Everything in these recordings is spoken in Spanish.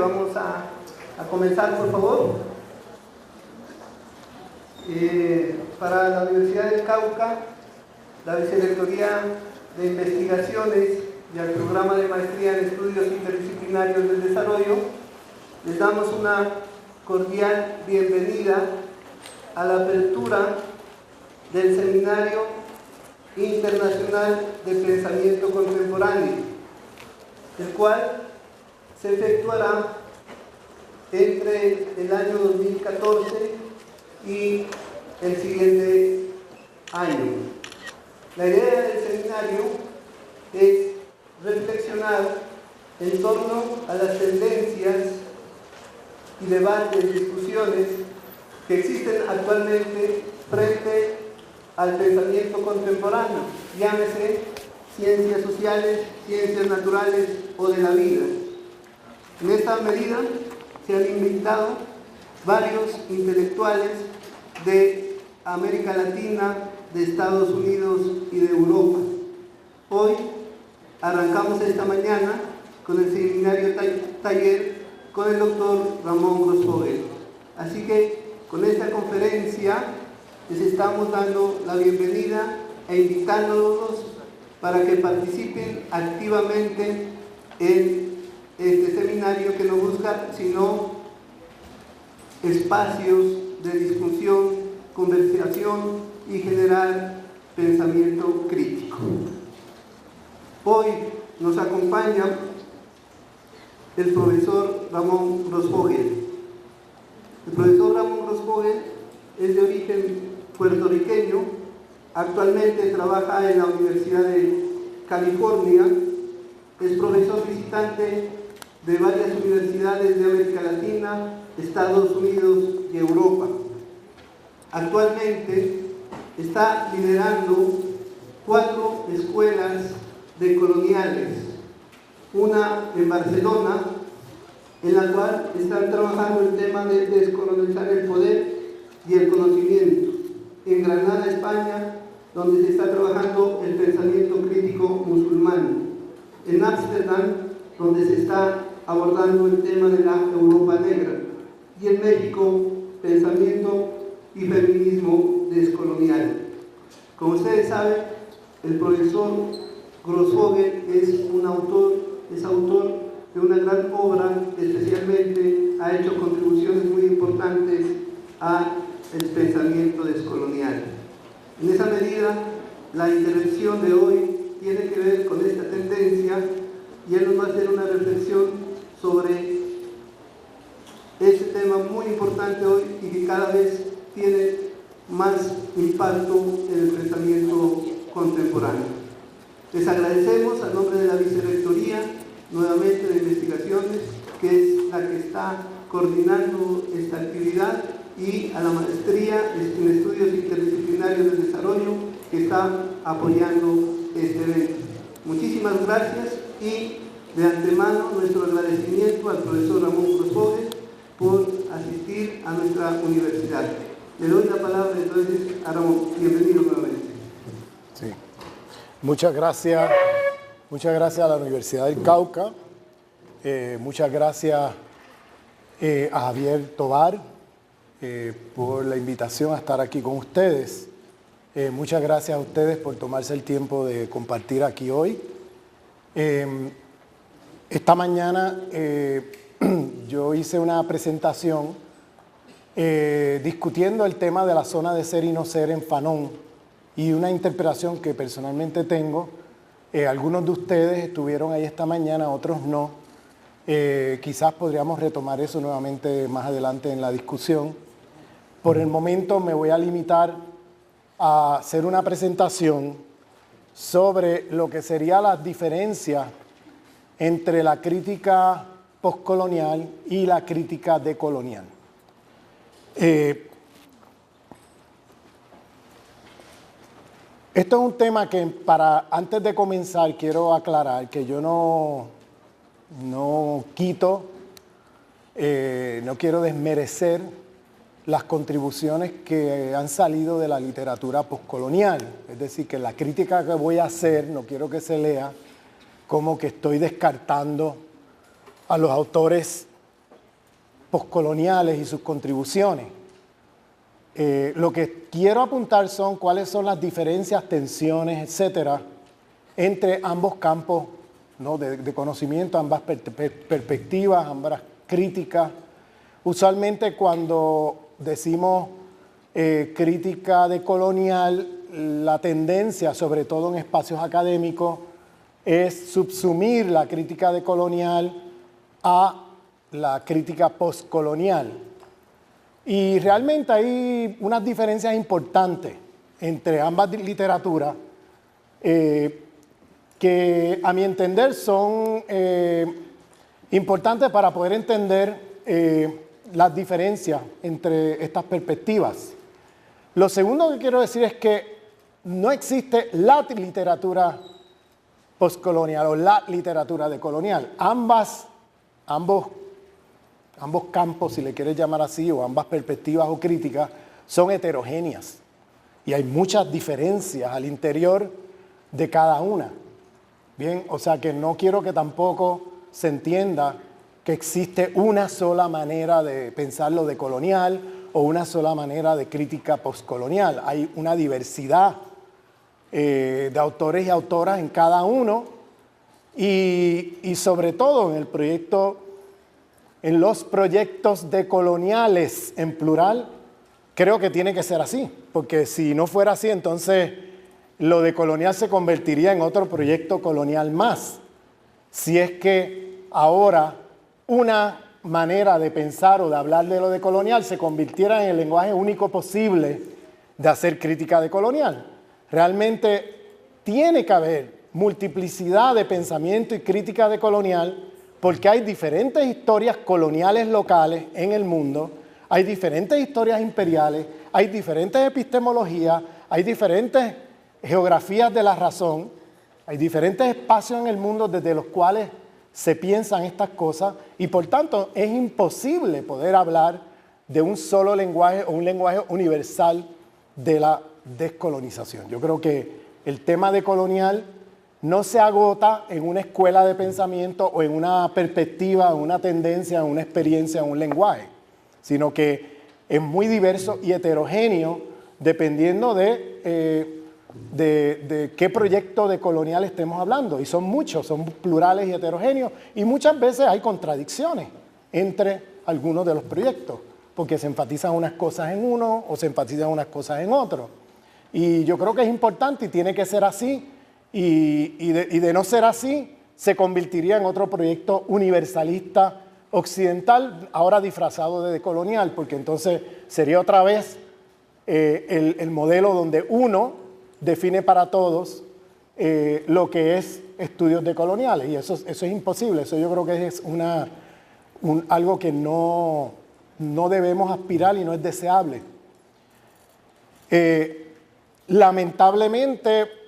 vamos a comenzar, por favor. Para la Universidad del Cauca, la Vicerrectoría de Investigaciones y el Programa de Maestría en Estudios Interdisciplinarios del Desarrollo, les damos una cordial bienvenida a la apertura del Seminario Internacional de Pensamiento Contemporáneo, el cual se efectuará entre el año 2014 y el siguiente año. La idea del seminario es reflexionar en torno a las tendencias y debates, discusiones que existen actualmente frente al pensamiento contemporáneo, llámese ciencias sociales, ciencias naturales o de la vida. En esta medida se han invitado varios intelectuales de América Latina, de Estados Unidos y de Europa. Hoy arrancamos esta mañana con el seminario taller con el doctor Ramón Grossfogel. Así que con esta conferencia les estamos dando la bienvenida e invitándolos para que participen activamente en este seminario que no busca sino espacios de discusión, conversación y generar pensamiento crítico. Hoy nos acompaña el profesor Ramón Grossfogel. El profesor Ramón Grossfogel es de origen puertorriqueño, actualmente trabaja en la Universidad de California, es profesor visitante de varias universidades de América Latina, Estados Unidos y Europa. Actualmente está liderando 4 escuelas de coloniales, una en Barcelona, en la cual están trabajando el tema de descolonizar el poder y el conocimiento, en Granada, España, donde se está trabajando el pensamiento crítico musulmán, en Ámsterdam, donde se está abordando el tema de la Europa negra, y en México, pensamiento y feminismo descolonial. Como ustedes saben, el profesor Grossfogel es autor de una gran obra, especialmente ha hecho contribuciones muy importantes al pensamiento descolonial. En esa medida, la intervención de hoy tiene que ver con esta tendencia y él nos va a hacer una reflexión sobre este tema muy importante hoy y que cada vez tiene más impacto en el pensamiento contemporáneo. Les agradecemos a nombre de la Vicerrectoría, nuevamente de Investigaciones, que es la que está coordinando esta actividad, y a la Maestría en Estudios Interdisciplinarios del Desarrollo, que está apoyando este evento. Muchísimas gracias y de antemano nuestro agradecimiento al profesor Ramón Grossfogel por asistir a nuestra universidad. Le doy la palabra entonces a Ramón. Bienvenido nuevamente. Sí. Muchas gracias a la Universidad del Cauca, muchas gracias a Javier Tovar por la invitación a estar aquí con ustedes. Muchas gracias a ustedes por tomarse el tiempo de compartir aquí hoy. Esta mañana yo hice una presentación discutiendo el tema de la zona de ser y no ser en Fanon, y una interpretación que personalmente tengo. Algunos de ustedes estuvieron ahí esta mañana, otros no. Quizás podríamos retomar eso nuevamente más adelante en la discusión. Por el momento me voy a limitar a hacer una presentación sobre lo que sería la diferencia entre la crítica postcolonial y la crítica decolonial. Esto es un tema que antes de comenzar quiero aclarar que yo no quiero desmerecer las contribuciones que han salido de la literatura postcolonial. Es decir, que la crítica que voy a hacer no quiero que se lea como que estoy descartando a los autores postcoloniales y sus contribuciones. Lo que quiero apuntar son cuáles son las diferencias, tensiones, etcétera, entre ambos campos, ¿no?, de conocimiento, ambas perspectivas, ambas críticas. Usualmente cuando decimos crítica decolonial, la tendencia, sobre todo en espacios académicos, es subsumir la crítica decolonial a la crítica postcolonial. Y realmente hay unas diferencias importantes entre ambas literaturas que a mi entender son importantes para poder entender las diferencias entre estas perspectivas. Lo segundo que quiero decir es que no existe la literatura postcolonial o la literatura decolonial. Ambos campos, si le quieres llamar así, o ambas perspectivas o críticas, son heterogéneas. Y hay muchas diferencias al interior de cada una. Bien, o sea que no quiero que tampoco se entienda que existe una sola manera de pensar lo decolonial o una sola manera de crítica postcolonial. Hay una diversidad de autores y autoras en cada uno y sobre todo en los proyectos decoloniales en plural, creo que tiene que ser así, porque si no fuera así, entonces lo decolonial se convertiría en otro proyecto colonial más. Si es que ahora una manera de pensar o de hablar de lo decolonial se convirtiera en el lenguaje único posible de hacer crítica decolonial. Realmente tiene que haber multiplicidad de pensamiento y crítica decolonial porque hay diferentes historias coloniales locales en el mundo, hay diferentes historias imperiales, hay diferentes epistemologías, hay diferentes geografías de la razón, hay diferentes espacios en el mundo desde los cuales se piensan estas cosas y por tanto es imposible poder hablar de un solo lenguaje o un lenguaje universal de la descolonización. Yo creo que el tema decolonial no se agota en una escuela de pensamiento o en una perspectiva, en una tendencia, en una experiencia, en un lenguaje, sino que es muy diverso y heterogéneo dependiendo de qué proyecto decolonial estemos hablando. Y son muchos, son plurales y heterogéneos y muchas veces hay contradicciones entre algunos de los proyectos, porque se enfatizan unas cosas en uno o se enfatizan unas cosas en otro. Y yo creo que es importante y tiene que ser así. Y de no ser así, se convertiría en otro proyecto universalista occidental, ahora disfrazado de decolonial, porque entonces sería otra vez el modelo donde uno define para todos lo que es estudios decoloniales, y eso es imposible. Eso yo creo que es algo que no debemos aspirar y no es deseable. Lamentablemente,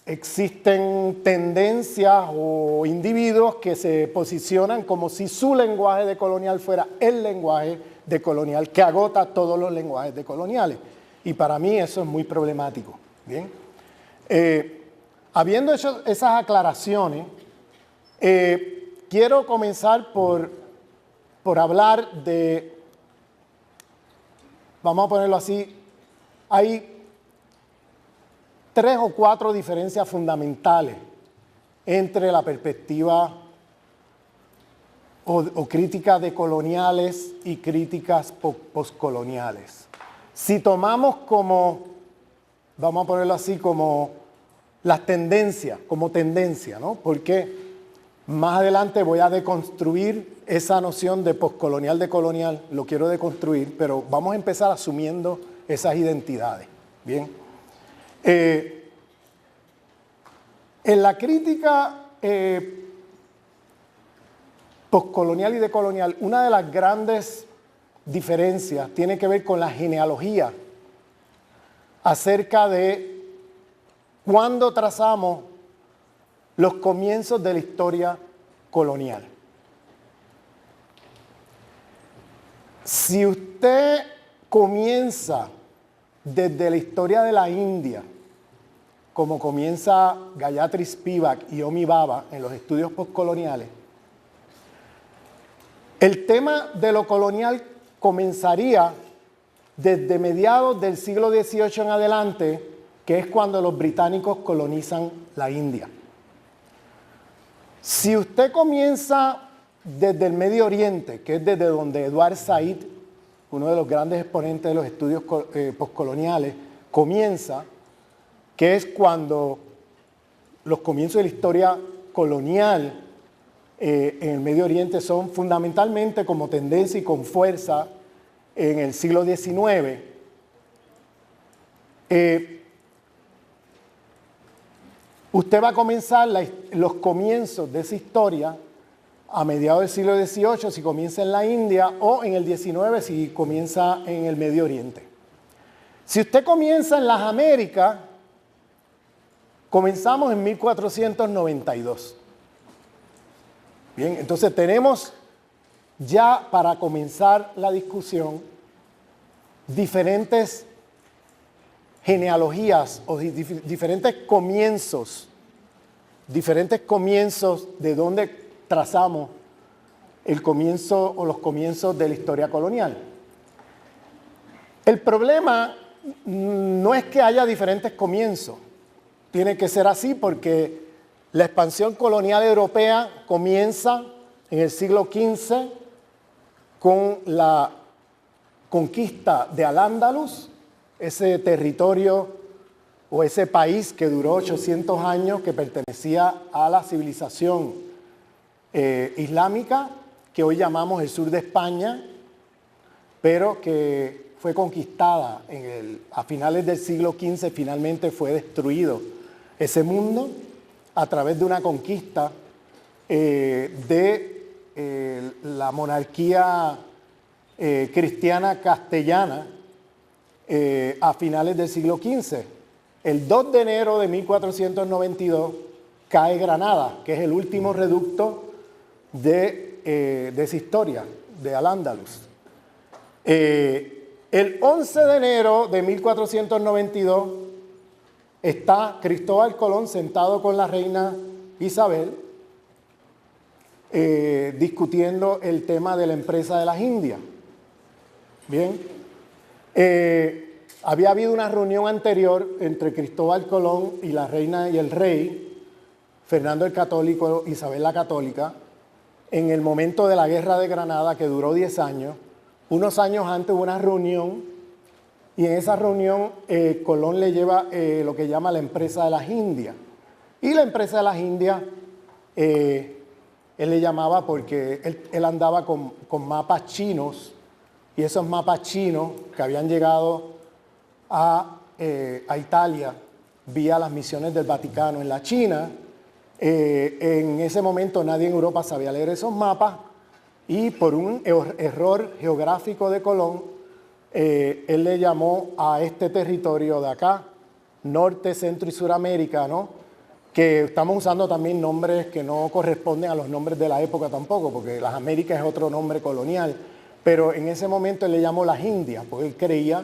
existen tendencias o individuos que se posicionan como si su lenguaje decolonial fuera el lenguaje decolonial que agota todos los lenguajes decoloniales. Y para mí eso es muy problemático. Bien. Habiendo hecho esas aclaraciones, quiero comenzar por hablar de, vamos a ponerlo así, hay 3 o 4 diferencias fundamentales entre la perspectiva o críticas decoloniales y críticas postcoloniales. Si tomamos como, vamos a ponerlo así, como las tendencias, como tendencia, ¿no? Porque más adelante voy a deconstruir esa noción de postcolonial, decolonial, lo quiero deconstruir, pero vamos a empezar asumiendo esas identidades, ¿bien? En la crítica postcolonial y decolonial, una de las grandes diferencias tiene que ver con la genealogía acerca de cuándo trazamos los comienzos de la historia colonial. Si usted comienza desde la historia de la India, como comienza Gayatri Spivak y Homi Bhabha en los estudios postcoloniales, El tema de lo colonial comenzaría desde mediados del siglo XVIII en adelante, que es cuando los británicos colonizan la India. Si usted comienza desde el Medio Oriente, que es desde donde Edward Said, uno de los grandes exponentes de los estudios postcoloniales, comienza, que es cuando los comienzos de la historia colonial en el Medio Oriente son fundamentalmente como tendencia y con fuerza en el siglo XIX. Usted va a comenzar los comienzos de esa historia a mediados del siglo XVIII, si comienza en la India, o en el XIX, si comienza en el Medio Oriente. Si usted comienza en las Américas, comenzamos en 1492. Bien, entonces tenemos ya para comenzar la discusión diferentes genealogías o diferentes comienzos de donde trazamos el comienzo o los comienzos de la historia colonial. El problema no es que haya diferentes comienzos, tiene que ser así porque la expansión colonial europea comienza en el siglo XV con la conquista de Al-Ándalus, ese territorio o ese país que duró 800 años, que pertenecía a la civilización islámica, que hoy llamamos el sur de España, pero que fue conquistada a finales del siglo XV, finalmente fue destruido ese mundo a través de una conquista de la monarquía cristiana castellana a finales del siglo XV. El 2 de enero de 1492 cae Granada, que es el último reducto de esa historia, de Al-Ándalus. El 11 de enero de 1492 está Cristóbal Colón sentado con la reina Isabel discutiendo el tema de la empresa de las Indias. Bien, había habido una reunión anterior entre Cristóbal Colón y la reina y el rey, Fernando el Católico, Isabel la Católica, en el momento de la Guerra de Granada, que duró 10 años. Unos años antes hubo una reunión, y en esa reunión Colón le lleva lo que llama la empresa de las Indias. Y la empresa de las Indias, él le llamaba porque él andaba con mapas chinos, y esos mapas chinos que habían llegado a Italia vía las misiones del Vaticano en la China. En ese momento nadie en Europa sabía leer esos mapas, y por un error geográfico de Colón, él le llamó a este territorio de acá, Norte, Centro y Suramérica, ¿no? Que estamos usando también nombres que no corresponden a los nombres de la época tampoco, porque las Américas es otro nombre colonial, pero en ese momento él le llamó las Indias, porque él creía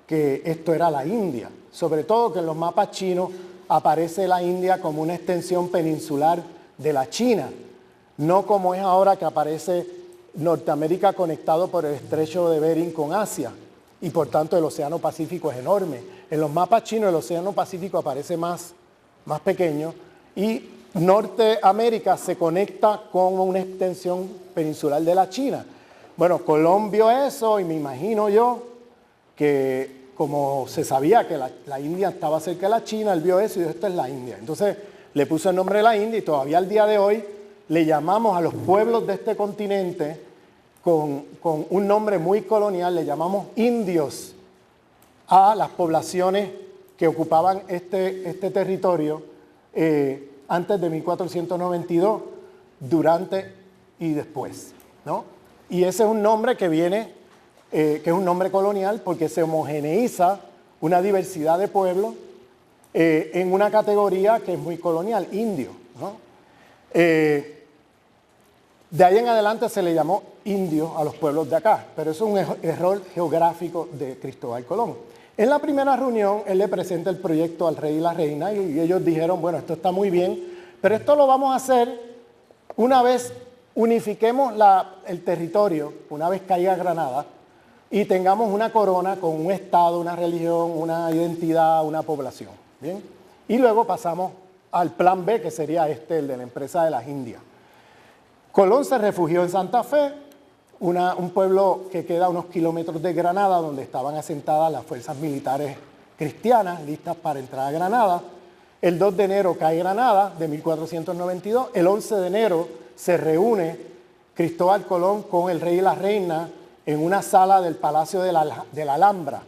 que esto era la India. Sobre todo que en los mapas chinos aparece la India como una extensión peninsular de la China, no como es ahora que aparece Norteamérica conectado por el estrecho de Bering con Asia, y por tanto el Océano Pacífico es enorme. En los mapas chinos el Océano Pacífico aparece más pequeño, y Norteamérica se conecta con una extensión peninsular de la China. Bueno, Colón vio eso, y me imagino yo que como se sabía que la India estaba cerca de la China, él vio eso y dijo, esto es la India. Entonces le puso el nombre de la India, y todavía al día de hoy le llamamos a los pueblos de este continente con un nombre muy colonial, le llamamos indios a las poblaciones que ocupaban este territorio antes de 1492, durante y después, ¿no? Y ese es un nombre que viene, que es un nombre colonial, porque se homogeneiza una diversidad de pueblos en una categoría que es muy colonial, indio, ¿no? De ahí en adelante se le llamó indio a los pueblos de acá, pero eso es un error geográfico de Cristóbal Colón. En la primera reunión, él le presenta el proyecto al rey y la reina, y ellos dijeron, bueno, esto está muy bien, pero esto lo vamos a hacer una vez unifiquemos el territorio una vez caiga Granada y tengamos una corona con un estado, una religión, una identidad, una población. ¿Bien? Y luego pasamos al plan B, que sería el de la empresa de las Indias. Colón se refugió en Santa Fe, un pueblo que queda a unos kilómetros de Granada, donde estaban asentadas las fuerzas militares cristianas listas para entrar a Granada. El 2 de enero cae Granada, de 1492. El 11 de enero se reúne Cristóbal Colón con el rey y la reina en una sala del Palacio de la Alhambra,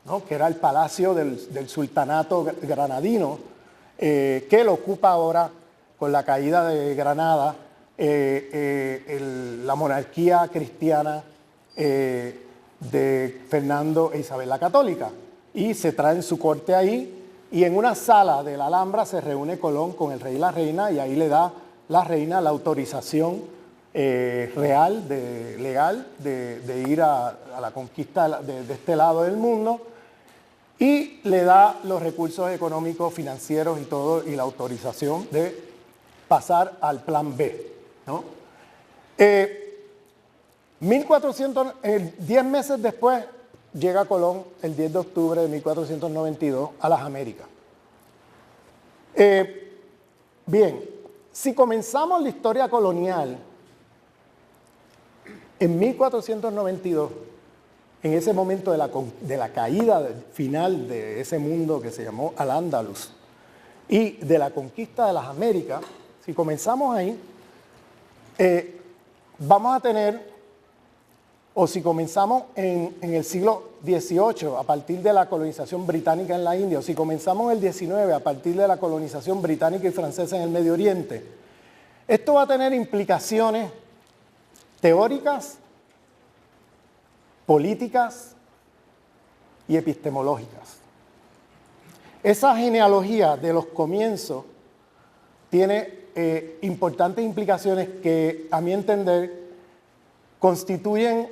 ¿no? Que era el palacio del sultanato granadino, que lo ocupa ahora con la caída de Granada, la monarquía cristiana de Fernando e Isabel la Católica. Y se traen su corte ahí, y en una sala de la Alhambra se reúne Colón con el rey y la reina, y ahí le da la reina la autorización legal de ir a la conquista de este lado del mundo, y le da los recursos económicos, financieros y todo, y la autorización de pasar al plan B, ¿no? 10 meses después llega Colón, el 10 de octubre de 1492, a las Américas. Bien, si comenzamos la historia colonial en 1492, en ese momento de la caída final de ese mundo que se llamó Al-Ándalus y de la conquista de las Américas, si comenzamos ahí, vamos a tener, o si comenzamos en el siglo XVIII, a partir de la colonización británica en la India, o si comenzamos en el XIX, a partir de la colonización británica y francesa en el Medio Oriente, esto va a tener implicaciones teóricas, políticas y epistemológicas. Esa genealogía de los comienzos tiene importantes implicaciones que, a mi entender, constituyen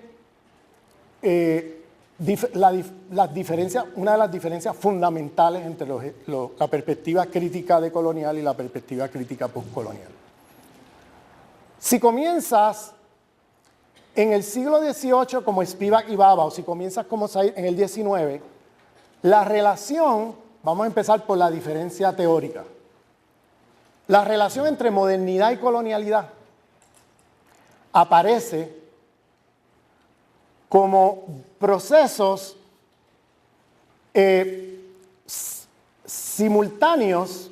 una de las diferencias fundamentales entre la perspectiva crítica decolonial y la perspectiva crítica postcolonial. Si comienzas en el siglo XVIII como Spivak y Baba, o si comienzas como Said en el XIX, la relación, vamos a empezar por la diferencia teórica, la relación entre modernidad y colonialidad aparece como procesos simultáneos,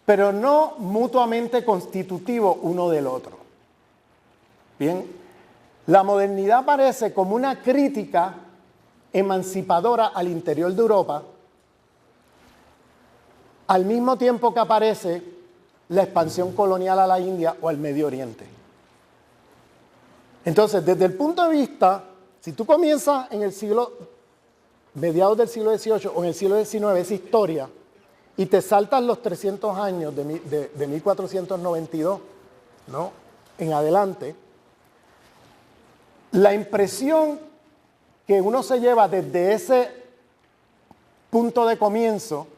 pero no mutuamente constitutivos uno del otro. Bien, la modernidad aparece como una crítica emancipadora al interior de Europa, al mismo tiempo que aparece la expansión colonial a la India o al Medio Oriente. Entonces, desde el punto de vista, si tú comienzas en el mediados del siglo XVIII o en el siglo XIX, esa historia, y te saltas los 300 años de 1492, ¿no?, en adelante, la impresión que uno se lleva desde ese punto de comienzo,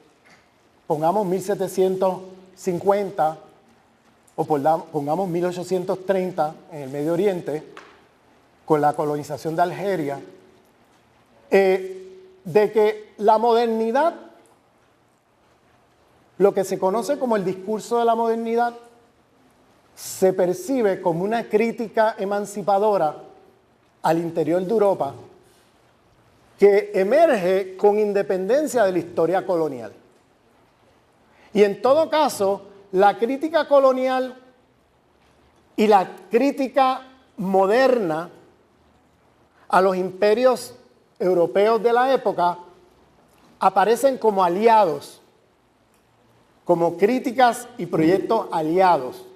pongamos 1750 o pongamos 1830 en el Medio Oriente, con la colonización de Algeria, de que la modernidad, lo que se conoce como el discurso de la modernidad, se percibe como una crítica emancipadora al interior de Europa que emerge con independencia de la historia colonial. Y en todo caso, la crítica colonial y la crítica moderna a los imperios europeos de la época aparecen como aliados, como críticas y proyectos aliados,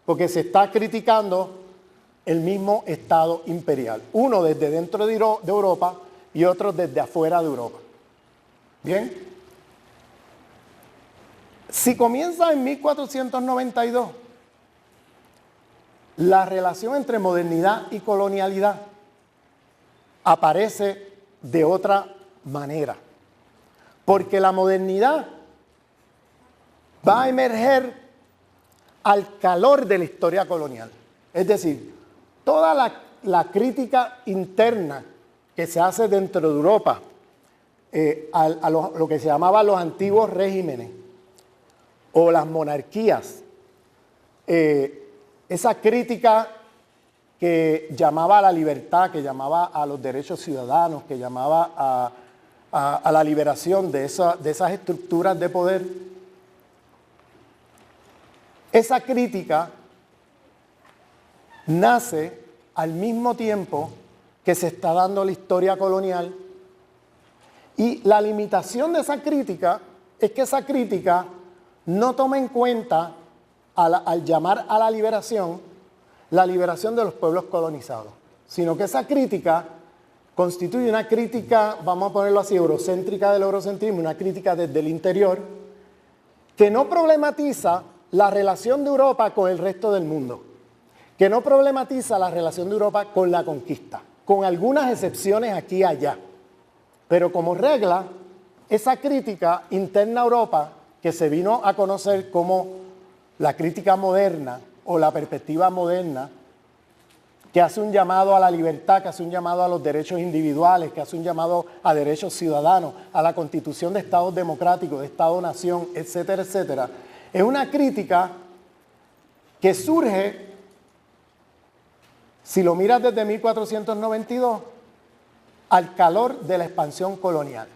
porque se está criticando el mismo Estado imperial, uno desde dentro de Europa y otro desde afuera de Europa. ¿Bien? Si comienza en 1492, la relación entre modernidad y colonialidad aparece de otra manera, porque la modernidad va a emerger al calor de la historia colonial. Es decir, toda la crítica interna que se hace dentro de Europa a lo que se llamaba los antiguos regímenes o las monarquías, esa crítica que llamaba a la libertad, que llamaba a los derechos ciudadanos, que llamaba a la liberación de esas estructuras de poder, esa crítica nace al mismo tiempo que se está dando la historia colonial, y la limitación de esa crítica es que esa crítica no toma en cuenta, al llamar a la liberación de los pueblos colonizados, sino que esa crítica constituye una crítica, vamos a ponerlo así, eurocéntrica del eurocentrismo, una crítica desde el interior, que no problematiza la relación de Europa con el resto del mundo, que no problematiza la relación de Europa con la conquista, con algunas excepciones aquí y allá. Pero como regla, esa crítica interna a Europa, que se vino a conocer como la crítica moderna o la perspectiva moderna, que hace un llamado a la libertad, que hace un llamado a los derechos individuales, que hace un llamado a derechos ciudadanos, a la constitución de estados democráticos, de estado-nación, etcétera, etcétera, es una crítica que surge, si lo miras desde 1492, al calor de la expansión colonial.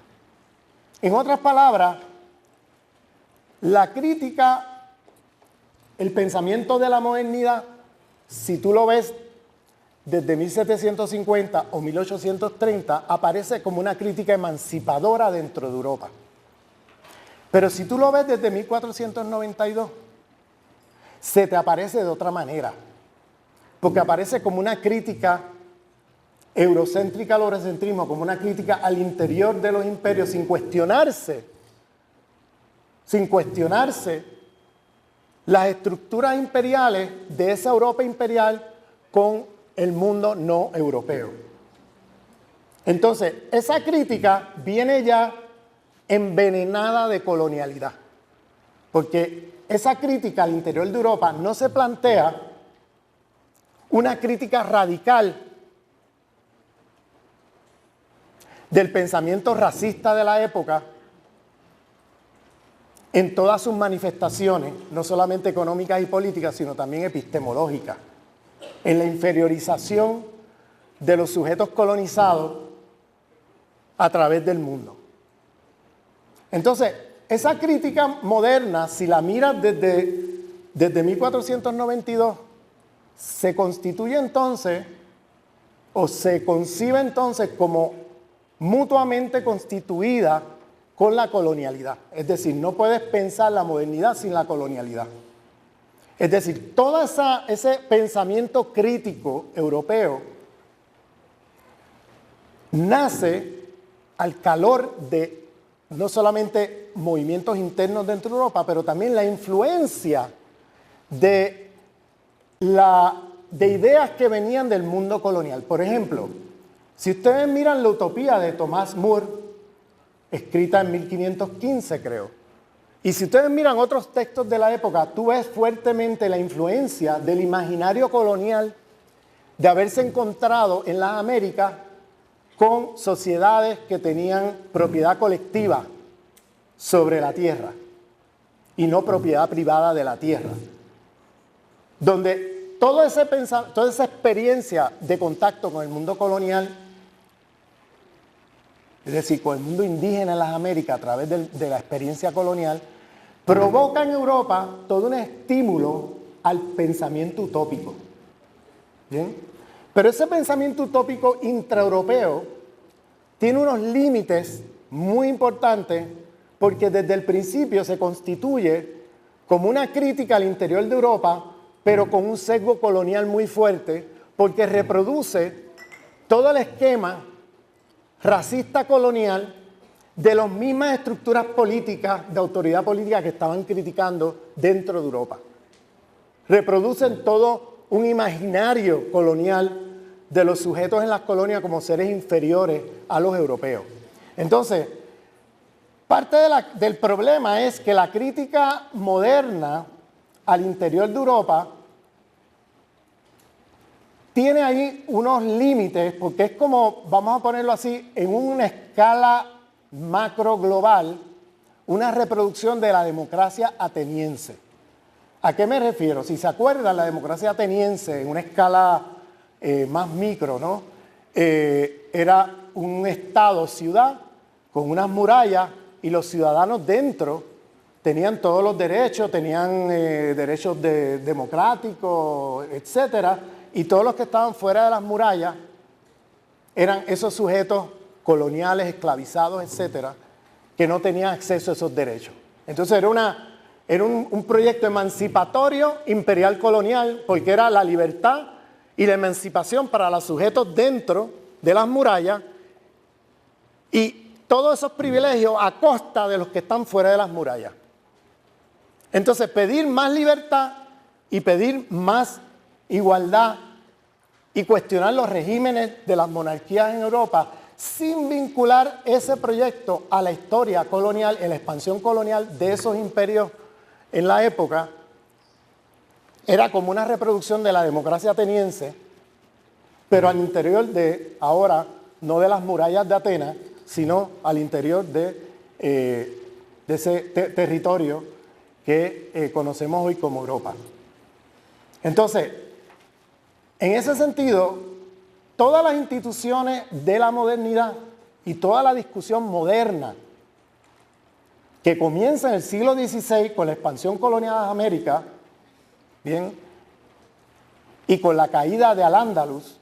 En otras palabras, la crítica, el pensamiento de la modernidad, si tú lo ves desde 1750 o 1830, aparece como una crítica emancipadora dentro de Europa. Pero si tú lo ves desde 1492, se te aparece de otra manera, porque aparece como una crítica eurocéntrica al eurocentrismo, como una crítica al interior de los imperios, sin cuestionarse las estructuras imperiales de esa Europa imperial con el mundo no europeo. Entonces, esa crítica viene ya envenenada de colonialidad, porque esa crítica al interior de Europa no se plantea una crítica radical del pensamiento racista de la época en todas sus manifestaciones, no solamente económicas y políticas, sino también epistemológicas, en la inferiorización de los sujetos colonizados a través del mundo. Entonces, esa crítica moderna, si la miras desde 1492, se constituye entonces, o se concibe entonces como mutuamente constituida con la colonialidad. Es decir, no puedes pensar la modernidad sin la colonialidad. Es decir, todo ese pensamiento crítico europeo nace al calor de no solamente movimientos internos dentro de Europa, pero también la influencia de ideas que venían del mundo colonial. Por ejemplo, si ustedes miran la Utopía de Thomas More, escrita en 1515 creo, y si ustedes miran otros textos de la época, tú ves fuertemente la influencia del imaginario colonial de haberse encontrado en las Américas con sociedades que tenían propiedad colectiva sobre la tierra y no propiedad privada de la tierra, donde toda esa experiencia de contacto con el mundo colonial, es decir, con el mundo indígena en las Américas a través de la experiencia colonial, provoca en Europa todo un estímulo al pensamiento utópico. ¿Bien? Pero ese pensamiento utópico intraeuropeo tiene unos límites muy importantes, porque desde el principio se constituye como una crítica al interior de Europa, pero con un sesgo colonial muy fuerte, porque reproduce todo el esquema racista colonial de las mismas estructuras políticas, de autoridad política que estaban criticando dentro de Europa. Reproducen todo un imaginario colonial de los sujetos en las colonias como seres inferiores a los europeos. Entonces, parte del problema es que la crítica moderna al interior de Europa tiene ahí unos límites, porque es como, vamos a ponerlo así, en una escala macro global, una reproducción de la democracia ateniense. ¿A qué me refiero? Si se acuerdan, la democracia ateniense en una escala más micro, ¿no? Era un estado-ciudad con unas murallas y los ciudadanos dentro tenían todos los derechos, tenían derechos democráticos, etcétera, y todos los que estaban fuera de las murallas eran esos sujetos coloniales, esclavizados, etcétera, que no tenían acceso a esos derechos. Entonces era un proyecto emancipatorio imperial colonial, porque era la libertad y la emancipación para los sujetos dentro de las murallas y todos esos privilegios a costa de los que están fuera de las murallas. Entonces, pedir más libertad y pedir más igualdad y cuestionar los regímenes de las monarquías en Europa sin vincular ese proyecto a la historia colonial, en la expansión colonial de esos imperios en la época, era como una reproducción de la democracia ateniense, pero al interior de, ahora, no de las murallas de Atenas, sino al interior de ese territorio que conocemos hoy como Europa. Entonces, en ese sentido, todas las instituciones de la modernidad y toda la discusión moderna que comienza en el siglo XVI con la expansión colonial de América, bien, y con la caída de Al-Ándalus,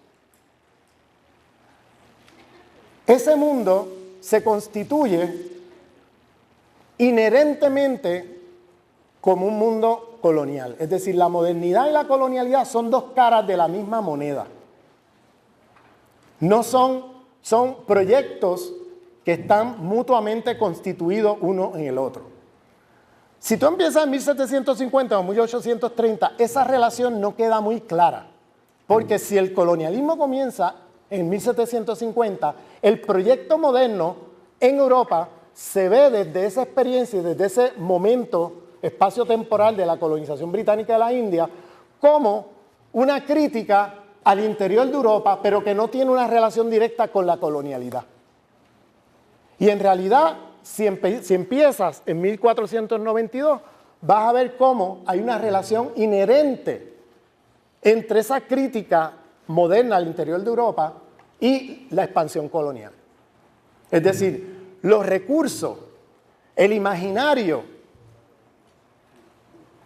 ese mundo se constituye inherentemente como un mundo colonial. Es decir, la modernidad y la colonialidad son dos caras de la misma moneda. No son proyectos que están mutuamente constituidos uno en el otro. Si tú empiezas en 1750 o 1830, esa relación no queda muy clara. Porque si el colonialismo comienza en 1750, el proyecto moderno en Europa se ve desde esa experiencia y desde ese momento espacio-temporal de la colonización británica de la India como una crítica al interior de Europa, pero que no tiene una relación directa con la colonialidad. Y en realidad, si empiezas en 1492, vas a ver cómo hay una relación inherente entre esa crítica moderna al interior de Europa y la expansión colonial. Es decir, los recursos, el imaginario,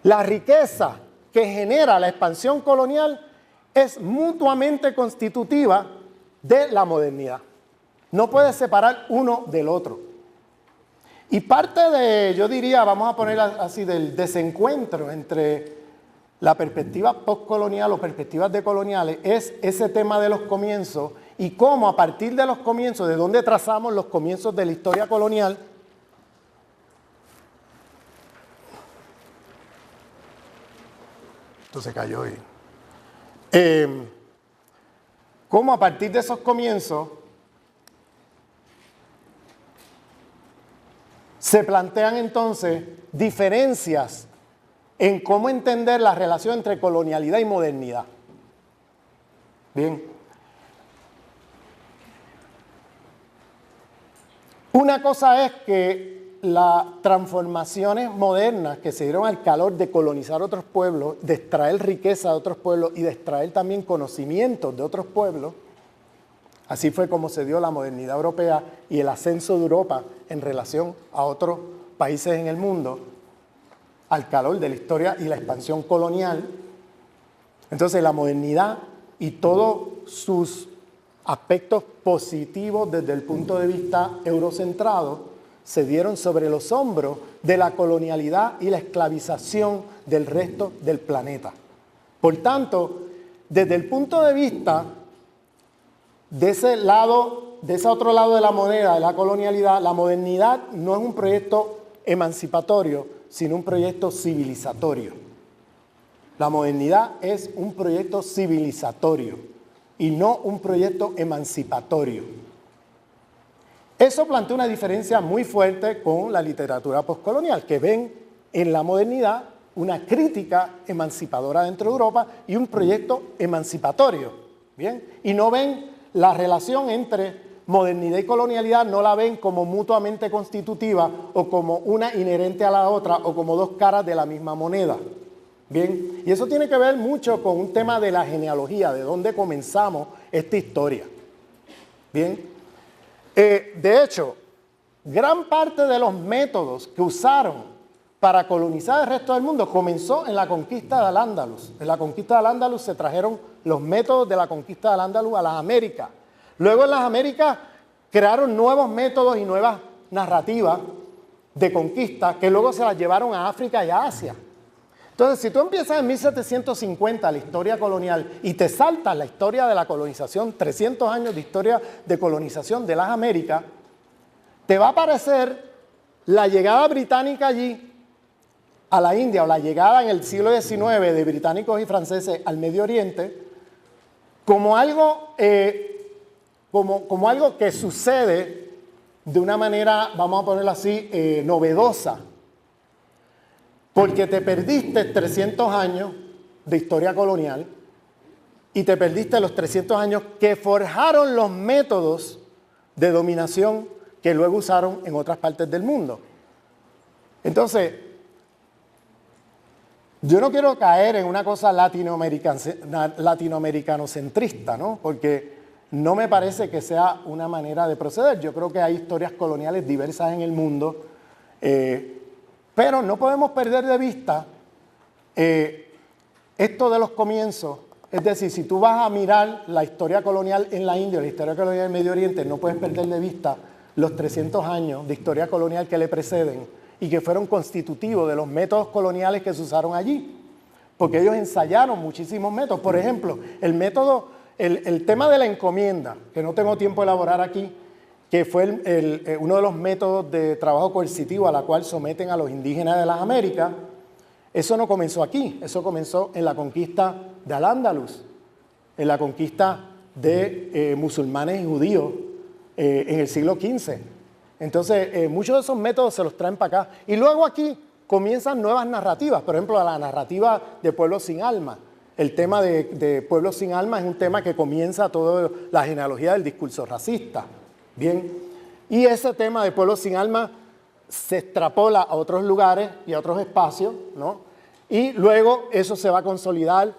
la riqueza que genera la expansión colonial es mutuamente constitutiva de la modernidad. No puedes separar uno del otro. Y parte de, yo diría, vamos a poner así, del desencuentro entre la perspectiva postcolonial o perspectivas decoloniales es ese tema de los comienzos y cómo a partir de los comienzos, de dónde trazamos los comienzos de la historia colonial, esto se cayó ahí. Cómo a partir de esos comienzos se plantean entonces diferencias en cómo entender la relación entre colonialidad y modernidad. Bien. Una cosa es que las transformaciones modernas que se dieron al calor de colonizar otros pueblos, de extraer riqueza de otros pueblos y de extraer también conocimientos de otros pueblos, así fue como se dio la modernidad europea y el ascenso de Europa en relación a otros países en el mundo, al calor de la historia y la expansión colonial. Entonces la modernidad y todos sus aspectos positivos desde el punto de vista eurocentrado se dieron sobre los hombros de la colonialidad y la esclavización del resto del planeta. Por tanto, desde el punto de vista de ese lado, de ese otro lado de la moneda, de la colonialidad, la modernidad no es un proyecto emancipatorio, sino un proyecto civilizatorio. La modernidad es un proyecto civilizatorio y no un proyecto emancipatorio. Eso plantea una diferencia muy fuerte con la literatura postcolonial, que ven en la modernidad una crítica emancipadora dentro de Europa y un proyecto emancipatorio ¿bien? Y no ven la relación entre modernidad y colonialidad, no la ven como mutuamente constitutiva o como una inherente a la otra o como dos caras de la misma moneda. Bien, y eso tiene que ver mucho con un tema de la genealogía, de dónde comenzamos esta historia. Bien, de hecho, gran parte de los métodos que usaron para colonizar el resto del mundo comenzó en la conquista de Al-Ándalus. En la conquista de Al-Ándalus se trajeron los métodos de la conquista de Al-Ándalus a las Américas. Luego en las Américas crearon nuevos métodos y nuevas narrativas de conquista que luego se las llevaron a África y a Asia. Entonces, si tú empiezas en 1750 la historia colonial y te saltas la historia de la colonización, 300 años de historia de colonización de las Américas, te va a aparecer la llegada británica allí a la India o la llegada en el siglo XIX de británicos y franceses al Medio Oriente como algo, como algo que sucede de una manera, vamos a ponerlo así, novedosa. Porque te perdiste 300 años de historia colonial y te perdiste los 300 años que forjaron los métodos de dominación que luego usaron en otras partes del mundo. Entonces, yo no quiero caer en una cosa latinoamericanocentrista, ¿no? Porque no me parece que sea una manera de proceder. Yo creo que hay historias coloniales diversas en el mundo, pero no podemos perder de vista esto de los comienzos. Es decir, si tú vas a mirar la historia colonial en la India, la historia colonial en el Medio Oriente, no puedes perder de vista los 300 años de historia colonial que le preceden y que fueron constitutivos de los métodos coloniales que se usaron allí. Porque ellos ensayaron muchísimos métodos. Por ejemplo, el tema de la encomienda, que no tengo tiempo de elaborar aquí, que fue uno de los métodos de trabajo coercitivo a la cual someten a los indígenas de las Américas, eso no comenzó aquí, eso comenzó en la conquista de Al-Ándalus, en la conquista de musulmanes y judíos en el siglo XV. Entonces, muchos de esos métodos se los traen para acá. Y luego aquí comienzan nuevas narrativas, por ejemplo, la narrativa de pueblos sin alma. El tema de pueblos sin alma es un tema que comienza toda la genealogía del discurso racista. Bien, y ese tema de pueblos sin alma se extrapola a otros lugares y a otros espacios, ¿no? Y luego eso se va a consolidar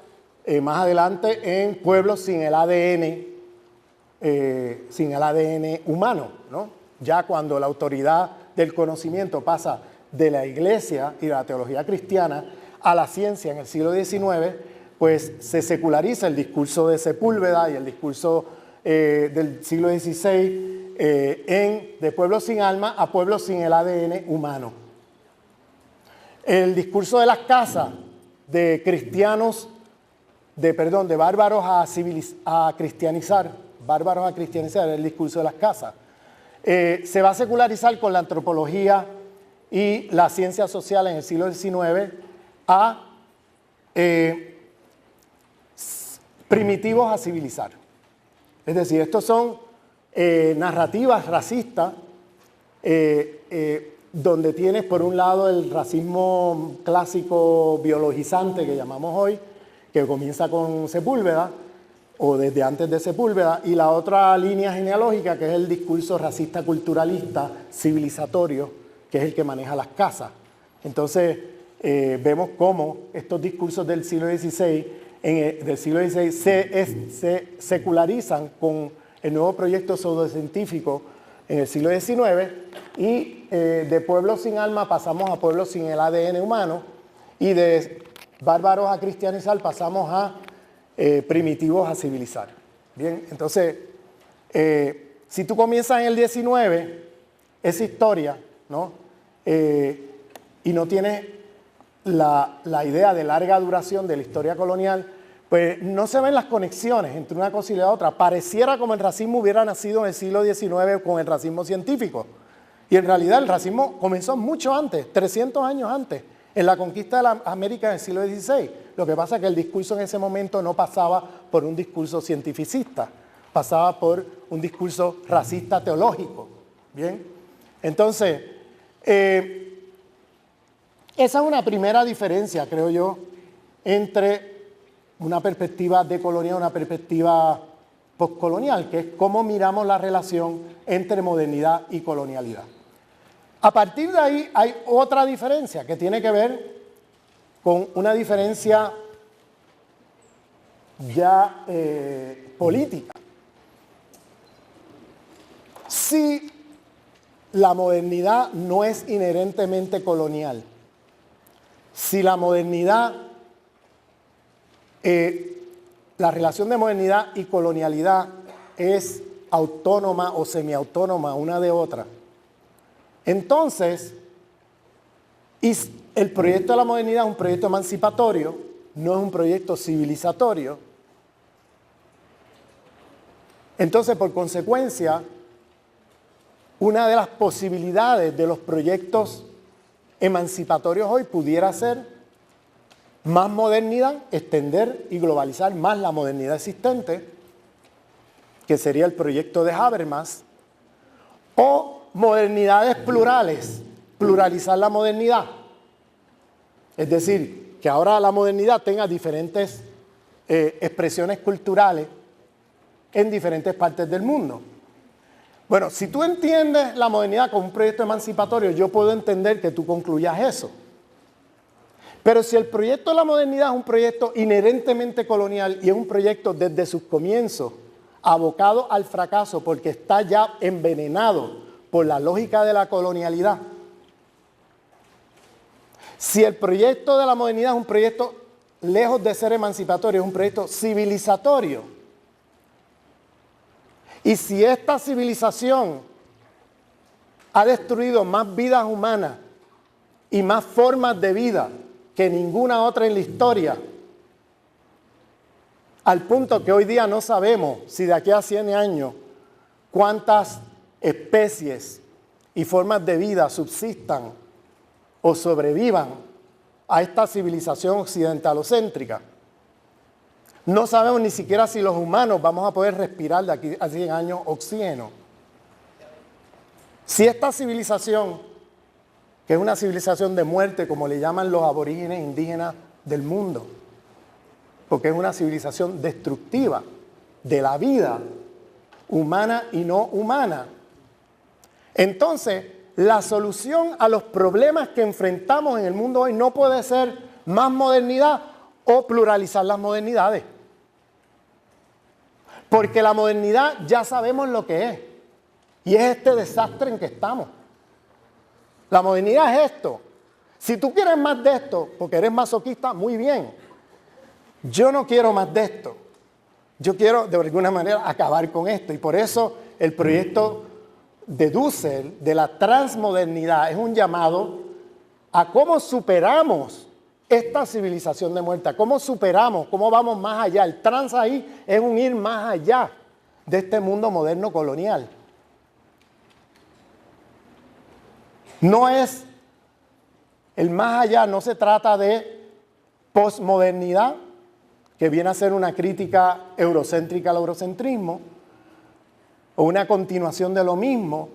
más adelante en pueblos sin el ADN humano, ¿no? Ya cuando la autoridad del conocimiento pasa de la iglesia y de la teología cristiana a la ciencia en el siglo XIX, pues se seculariza el discurso de Sepúlveda y el discurso del siglo XVI de pueblos sin alma a pueblos sin el ADN humano. El discurso de las casas de cristianos, de bárbaros a cristianizar, el discurso de las casas. Se va a secularizar con la antropología y la ciencia social en el siglo XIX a primitivos a civilizar. Es decir, estos son narrativas racistas donde tienes por un lado el racismo clásico biologizante que llamamos hoy, que comienza con Sepúlveda o desde antes de Sepúlveda, y la otra línea genealógica que es el discurso racista culturalista civilizatorio, que es el que maneja las casas. Entonces vemos cómo estos discursos del siglo XVI se secularizan con el nuevo proyecto pseudocientífico en el siglo XIX y de pueblos sin alma pasamos a pueblos sin el ADN humano y de bárbaros a cristianizar pasamos a primitivos a civilizar. Bien, entonces, si tú comienzas en el XIX, esa historia, ¿no? Y no tienes la idea de larga duración de la historia colonial, pues no se ven las conexiones entre una cosa y la otra. Pareciera como el racismo hubiera nacido en el siglo XIX con el racismo científico. Y en realidad el racismo comenzó mucho antes, 300 años antes, en la conquista de la América en el siglo XVI. Lo que pasa es que el discurso en ese momento no pasaba por un discurso cientificista, pasaba por un discurso racista teológico. Bien, entonces, esa es una primera diferencia, creo yo, entre una perspectiva decolonial, una perspectiva postcolonial, que es cómo miramos la relación entre modernidad y colonialidad. A partir de ahí hay otra diferencia que tiene que ver con una diferencia ya política. Si la modernidad no es inherentemente colonial, si la modernidad, la relación de modernidad y colonialidad es autónoma o semiautónoma una de otra, entonces el proyecto de la modernidad es un proyecto emancipatorio, no es un proyecto civilizatorio. Entonces, por consecuencia, una de las posibilidades de los proyectos emancipatorios hoy pudiera ser más modernidad, extender y globalizar más la modernidad existente, que sería el proyecto de Habermas, o modernidades plurales, pluralizar la modernidad. Es decir, que ahora la modernidad tenga diferentes expresiones culturales en diferentes partes del mundo. Bueno, si tú entiendes la modernidad como un proyecto emancipatorio, yo puedo entender que tú concluyas eso. Pero si el proyecto de la modernidad es un proyecto inherentemente colonial y es un proyecto desde sus comienzos abocado al fracaso porque está ya envenenado por la lógica de la colonialidad, si el proyecto de la modernidad es un proyecto lejos de ser emancipatorio, es un proyecto civilizatorio, y si esta civilización ha destruido más vidas humanas y más formas de vida que ninguna otra en la historia, al punto que hoy día no sabemos si de aquí a 100 años cuántas especies y formas de vida subsistan o sobrevivan a esta civilización occidentalocéntrica. No sabemos ni siquiera si los humanos vamos a poder respirar de aquí a 100 años oxígeno. Si esta civilización, que es una civilización de muerte, como le llaman los aborígenes indígenas del mundo, porque es una civilización destructiva de la vida humana y no humana, entonces la solución a los problemas que enfrentamos en el mundo hoy no puede ser más modernidad o pluralizar las modernidades. Porque la modernidad ya sabemos lo que es. Y es este desastre en que estamos. La modernidad es esto. Si tú quieres más de esto, porque eres masoquista, muy bien. Yo no quiero más de esto. Yo quiero, de alguna manera, acabar con esto. Y por eso el proyecto de Dussel, de la transmodernidad, es un llamado a cómo superamos esta civilización de muerte, cómo superamos, cómo vamos más allá. El trans ahí es un ir más allá de este mundo moderno colonial. No es el más allá, no se trata de posmodernidad, que viene a ser una crítica eurocéntrica al eurocentrismo, o una continuación de lo mismo.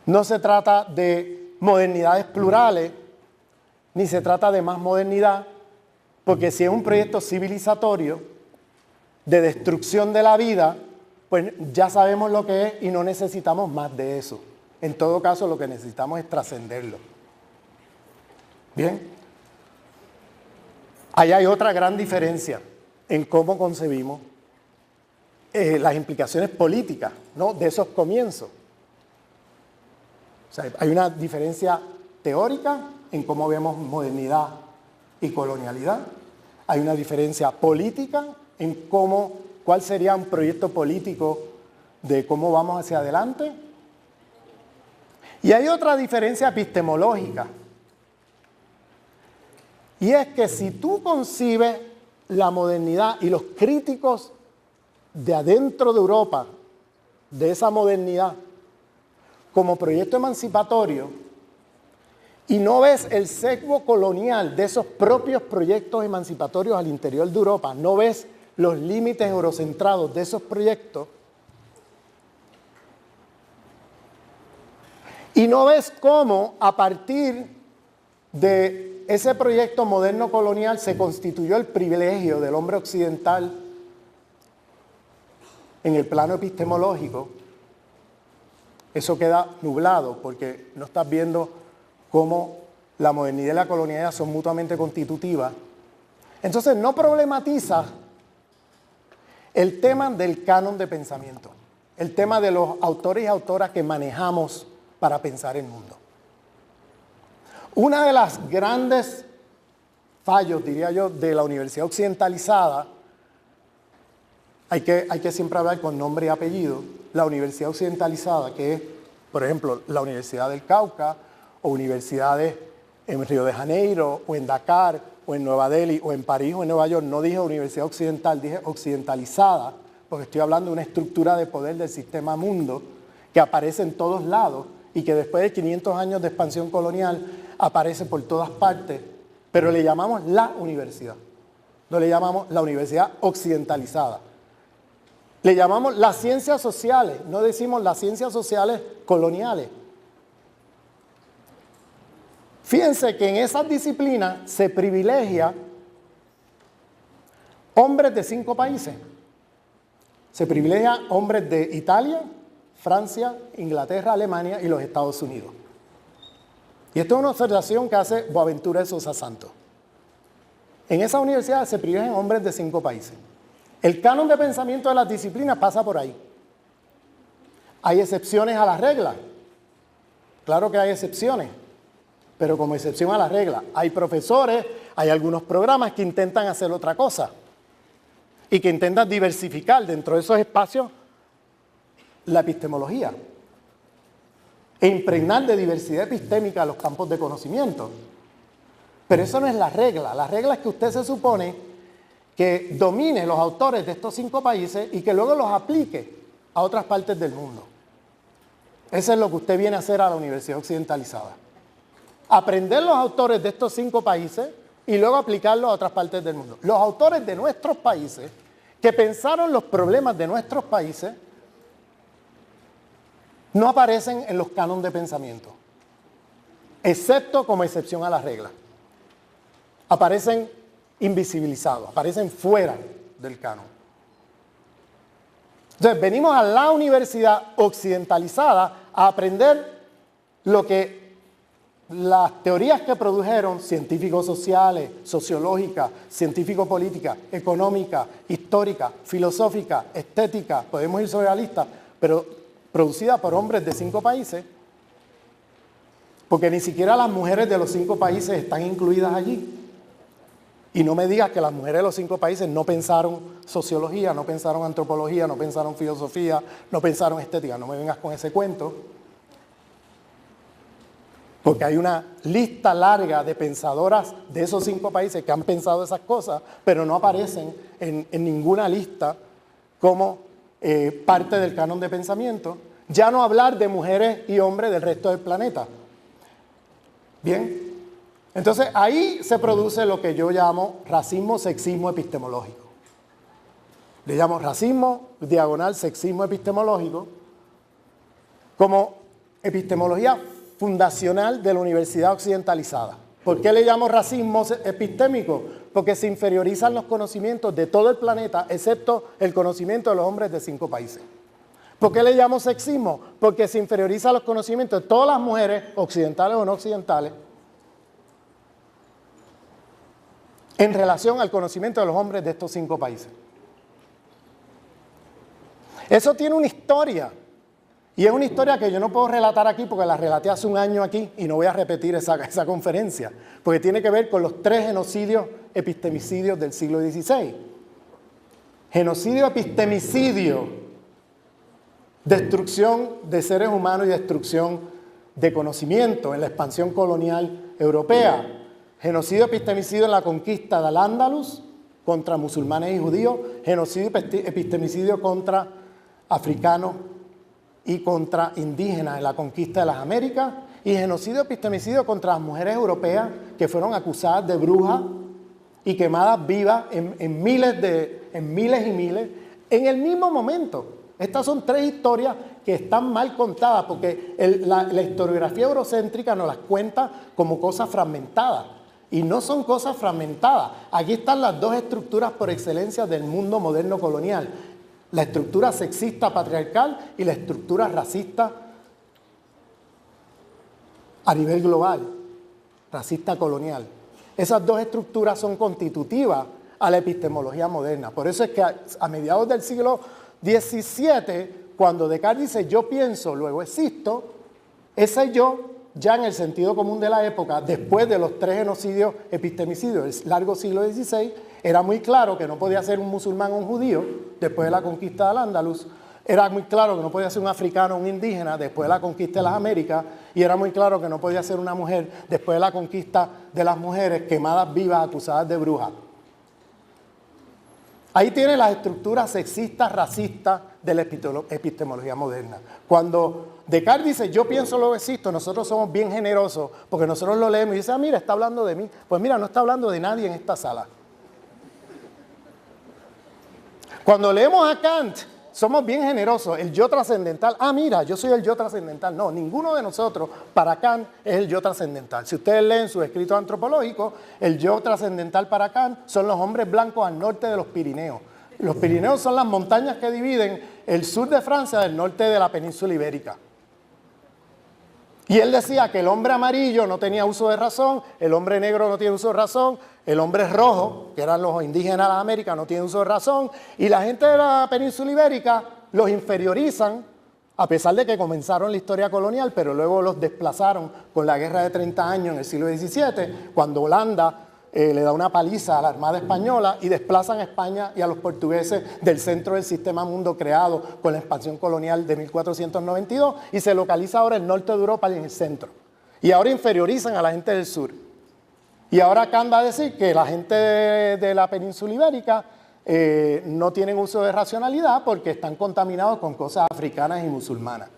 No se trata de modernidades plurales, ni se trata de más modernidad, porque si es un proyecto civilizatorio de destrucción de la vida, pues ya sabemos lo que es y no necesitamos más de eso. En todo caso, lo que necesitamos es trascenderlo. Bien. Ahí hay otra gran diferencia en cómo concebimos las implicaciones políticas, ¿no?, de esos comienzos. O sea, hay una diferencia teórica en cómo vemos modernidad y colonialidad. Hay una diferencia política en cuál sería un proyecto político de cómo vamos hacia adelante. Y hay otra diferencia epistemológica. Y es que si tú concibes la modernidad y los críticos de adentro de Europa, de esa modernidad, como proyecto emancipatorio, y no ves el sesgo colonial de esos propios proyectos emancipatorios al interior de Europa, no ves los límites eurocentrados de esos proyectos, y no ves cómo a partir de ese proyecto moderno colonial se constituyó el privilegio del hombre occidental en el plano epistemológico, eso queda nublado porque no estás viendo cómo la modernidad y la colonialidad son mutuamente constitutivas. Entonces no problematiza el tema del canon de pensamiento, el tema de los autores y autoras que manejamos para pensar el mundo. Una de las grandes fallos, diría yo, de la universidad occidentalizada, hay que siempre hablar con nombre y apellido, la universidad occidentalizada, que es, por ejemplo, la Universidad del Cauca, o universidades en Río de Janeiro, o en Dakar, o en Nueva Delhi, o en París, o en Nueva York. No dije universidad occidental, dije occidentalizada, porque estoy hablando de una estructura de poder del sistema mundo que aparece en todos lados y que después de 500 años de expansión colonial aparece por todas partes, pero le llamamos la universidad. No le llamamos la universidad occidentalizada. Le llamamos las ciencias sociales, no decimos las ciencias sociales coloniales. Fíjense que en esas disciplinas se privilegia hombres de 5 países. Se privilegia hombres de Italia, Francia, Inglaterra, Alemania y los Estados Unidos. Y esto es una observación que hace Boaventura de Sosa Santos. En esa universidad se privilegian hombres de 5 países. El canon de pensamiento de las disciplinas pasa por ahí. Hay excepciones a la regla. Claro que hay excepciones, pero como excepción a la regla. Hay profesores, hay algunos programas que intentan hacer otra cosa y que intentan diversificar dentro de esos espacios la epistemología e impregnar de diversidad epistémica los campos de conocimiento. Pero eso no es la regla. La regla es que usted se supone que domine los autores de estos 5 países y que luego los aplique a otras partes del mundo. Eso es lo que usted viene a hacer a la universidad occidentalizada. Aprender los autores de estos 5 países y luego aplicarlos a otras partes del mundo. Los autores de nuestros países que pensaron los problemas de nuestros países no aparecen en los cánones de pensamiento, excepto como excepción a la regla. Aparecen invisibilizados, aparecen fuera del canon. Entonces, venimos a la universidad occidentalizada a aprender lo que las teorías que produjeron científicos sociales, sociológicas, científico-políticas, económicas, históricas, filosóficas, estéticas, podemos ir sobre la lista, pero producida por hombres de 5 países, porque ni siquiera las mujeres de los 5 países están incluidas allí. Y no me digas que las mujeres de los 5 países no pensaron sociología, no pensaron antropología, no pensaron filosofía, no pensaron estética. No me vengas con ese cuento. Porque hay una lista larga de pensadoras de esos 5 países que han pensado esas cosas, pero no aparecen en ninguna lista como parte del canon de pensamiento. Ya no hablar de mujeres y hombres del resto del planeta. Bien. Entonces, ahí se produce lo que yo llamo racismo, sexismo epistemológico. Le llamo racismo, diagonal, sexismo epistemológico, como epistemología fundacional de la universidad occidentalizada. ¿Por qué le llamo racismo epistémico? Porque se inferiorizan los conocimientos de todo el planeta, excepto el conocimiento de los hombres de 5 países. ¿Por qué le llamo sexismo? Porque se inferiorizan los conocimientos de todas las mujeres, occidentales o no occidentales, en relación al conocimiento de los hombres de estos 5 países. Eso tiene una historia, y es una historia que yo no puedo relatar aquí porque la relaté hace un año aquí y no voy a repetir esa conferencia, porque tiene que ver con los 3 genocidios epistemicidios del siglo XVI. Genocidio, epistemicidio, destrucción de seres humanos y destrucción de conocimiento en la expansión colonial europea. Genocidio epistemicidio en la conquista del Al-Ándalus contra musulmanes y judíos, genocidio epistemicidio contra africanos y contra indígenas en la conquista de las Américas, y genocidio epistemicidio contra las mujeres europeas que fueron acusadas de brujas y quemadas vivas en miles y miles en el mismo momento. Estas son 3 historias que están mal contadas porque la historiografía eurocéntrica nos las cuenta como cosas fragmentadas. Y no son cosas fragmentadas. Aquí están las 2 estructuras por excelencia del mundo moderno colonial. La estructura sexista patriarcal y la estructura racista a nivel global, racista colonial. Esas dos estructuras son constitutivas a la epistemología moderna. Por eso es que a mediados del siglo XVII, cuando Descartes dice yo pienso, luego existo, ese yo, ya en el sentido común de la época, después de los 3 genocidios epistemicidios del largo siglo XVI, era muy claro que no podía ser un musulmán o un judío después de la conquista del Andaluz, era muy claro que no podía ser un africano o un indígena después de la conquista de las Américas, y era muy claro que no podía ser una mujer después de la conquista de las mujeres quemadas vivas acusadas de brujas. Ahí tiene las estructuras sexistas, racistas de la epistemología moderna. Cuando Descartes dice, yo pienso, luego existo, nosotros somos bien generosos, porque nosotros lo leemos y dice, mira, está hablando de mí. Pues mira, no está hablando de nadie en esta sala. Cuando leemos a Kant, somos bien generosos, el yo trascendental. Mira, yo soy el yo trascendental. No, ninguno de nosotros, para Kant, es el yo trascendental. Si ustedes leen sus escritos antropológicos, el yo trascendental para Kant son los hombres blancos al norte de los Pirineos. Los Pirineos son las montañas que dividen el sur de Francia del norte de la península ibérica. Y él decía que el hombre amarillo no tenía uso de razón, el hombre negro no tiene uso de razón, el hombre rojo, que eran los indígenas de las Américas, no tiene uso de razón, y la gente de la península ibérica los inferiorizan, a pesar de que comenzaron la historia colonial, pero luego los desplazaron con la guerra de 30 años en el siglo XVII, cuando Holanda le da una paliza a la Armada Española y desplazan a España y a los portugueses del centro del sistema mundo creado con la expansión colonial de 1492 y se localiza ahora en el norte de Europa y en el centro. Y ahora inferiorizan a la gente del sur. Y ahora Kant va a decir que la gente de la península ibérica no tienen uso de racionalidad porque están contaminados con cosas africanas y musulmanas.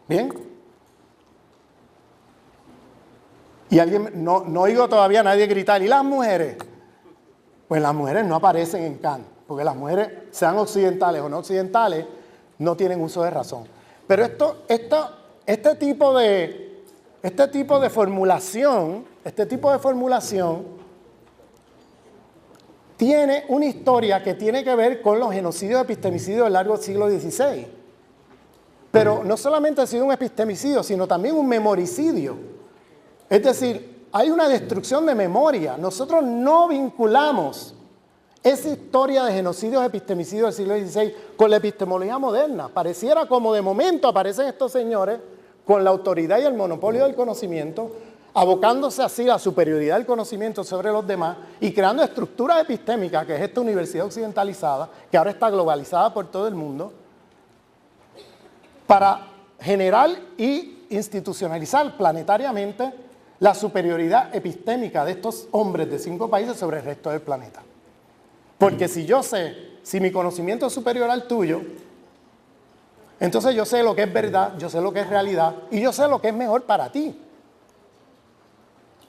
¿Bien? Y alguien, no oigo todavía a nadie gritar, ¿y las mujeres? Pues las mujeres no aparecen en Kant, porque las mujeres, sean occidentales o no occidentales, no tienen uso de razón. Pero este tipo de formulación tiene una historia que tiene que ver con los genocidios epistemicidios del largo siglo XVI. Pero no solamente ha sido un epistemicidio, sino también un memoricidio. Es decir, hay una destrucción de memoria. Nosotros no vinculamos esa historia de genocidios epistemicidios del siglo XVI con la epistemología moderna. Pareciera como de momento aparecen estos señores con la autoridad y el monopolio del conocimiento, abocándose así a la superioridad del conocimiento sobre los demás y creando estructuras epistémicas, que es esta universidad occidentalizada, que ahora está globalizada por todo el mundo, para generar y institucionalizar planetariamente la superioridad epistémica de estos hombres de 5 países sobre el resto del planeta. Porque si mi conocimiento es superior al tuyo, entonces yo sé lo que es verdad, yo sé lo que es realidad y yo sé lo que es mejor para ti.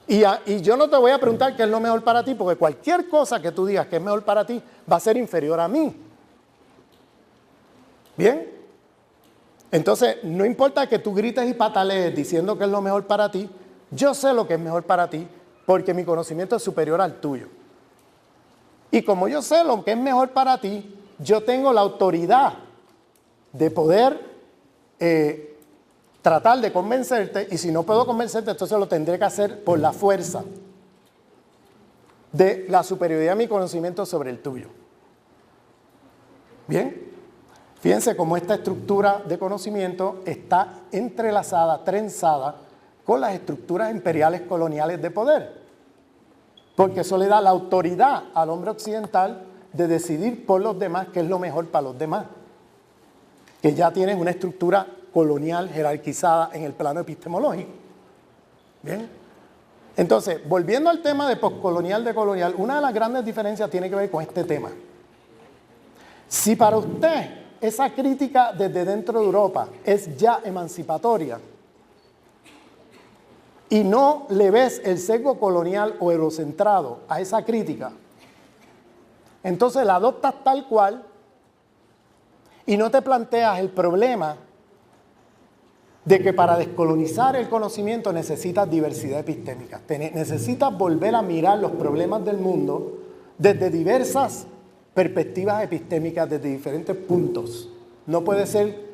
Y yo no te voy a preguntar qué es lo mejor para ti, porque cualquier cosa que tú digas que es mejor para ti va a ser inferior a mí. ¿Bien? Entonces, no importa que tú grites y patalees diciendo que es lo mejor para ti, yo sé lo que es mejor para ti porque mi conocimiento es superior al tuyo. Y como yo sé lo que es mejor para ti, yo tengo la autoridad de poder tratar de convencerte, y si no puedo convencerte, entonces lo tendré que hacer por la fuerza de la superioridad de mi conocimiento sobre el tuyo. ¿Bien? Fíjense cómo esta estructura de conocimiento está entrelazada, trenzada con las estructuras imperiales coloniales de poder. Porque eso le da la autoridad al hombre occidental de decidir por los demás qué es lo mejor para los demás. Que ya tienen una estructura colonial jerarquizada en el plano epistemológico. ¿Bien? Entonces, volviendo al tema de poscolonial, de colonial, una de las grandes diferencias tiene que ver con este tema. Si para usted esa crítica desde dentro de Europa es ya emancipatoria y no le ves el sesgo colonial o eurocentrado a esa crítica, entonces la adoptas tal cual y no te planteas el problema de que para descolonizar el conocimiento necesitas diversidad epistémica. Necesitas volver a mirar los problemas del mundo desde diversas perspectivas epistémicas desde diferentes puntos. No puede ser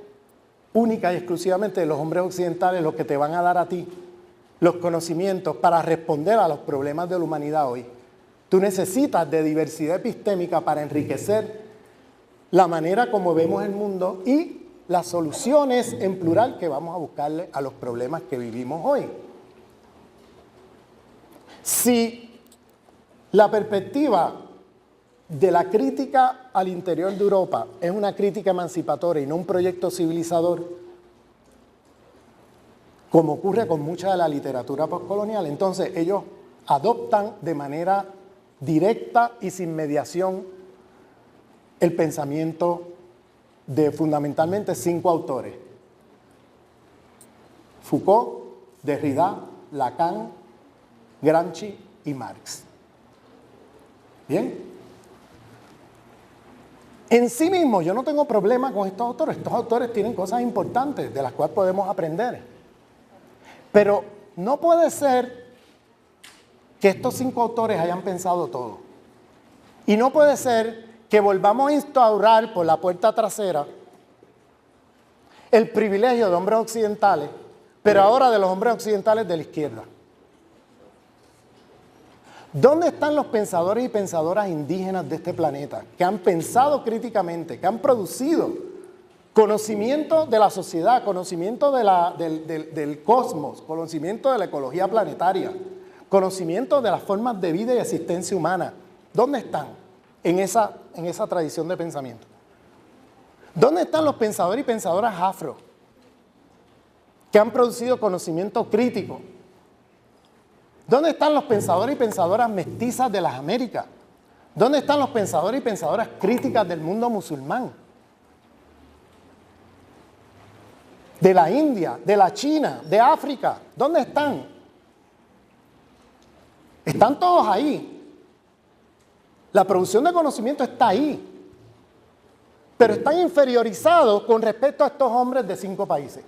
única y exclusivamente de los hombres occidentales los que te van a dar a ti los conocimientos para responder a los problemas de la humanidad hoy. Tú necesitas de diversidad epistémica para enriquecer la manera como vemos el mundo y las soluciones en plural que vamos a buscarle a los problemas que vivimos hoy. Si la perspectiva de la crítica al interior de Europa es una crítica emancipatoria y no un proyecto civilizador, como ocurre con mucha de la literatura postcolonial, entonces ellos adoptan de manera directa y sin mediación el pensamiento de fundamentalmente 5 autores: Foucault, Derrida, Lacan, Gramsci y Marx. ¿Bien? En sí mismo yo no tengo problema con estos autores. Estos autores tienen cosas importantes de las cuales podemos aprender. Pero no puede ser que estos 5 autores hayan pensado todo. Y no puede ser que volvamos a instaurar por la puerta trasera el privilegio de hombres occidentales, pero ahora de los hombres occidentales de la izquierda. ¿Dónde están los pensadores y pensadoras indígenas de este planeta que han pensado críticamente, que han producido conocimiento de la sociedad, conocimiento del cosmos, conocimiento de la ecología planetaria, conocimiento de las formas de vida y existencia humana? ¿Dónde están en esa tradición de pensamiento? ¿Dónde están los pensadores y pensadoras afro que han producido conocimiento crítico? ¿Dónde están los pensadores y pensadoras mestizas de las Américas? ¿Dónde están los pensadores y pensadoras críticas del mundo musulmán? De la India, de la China, de África. ¿Dónde están? Están todos ahí. La producción de conocimiento está ahí. Pero están inferiorizados con respecto a estos hombres de 5 países.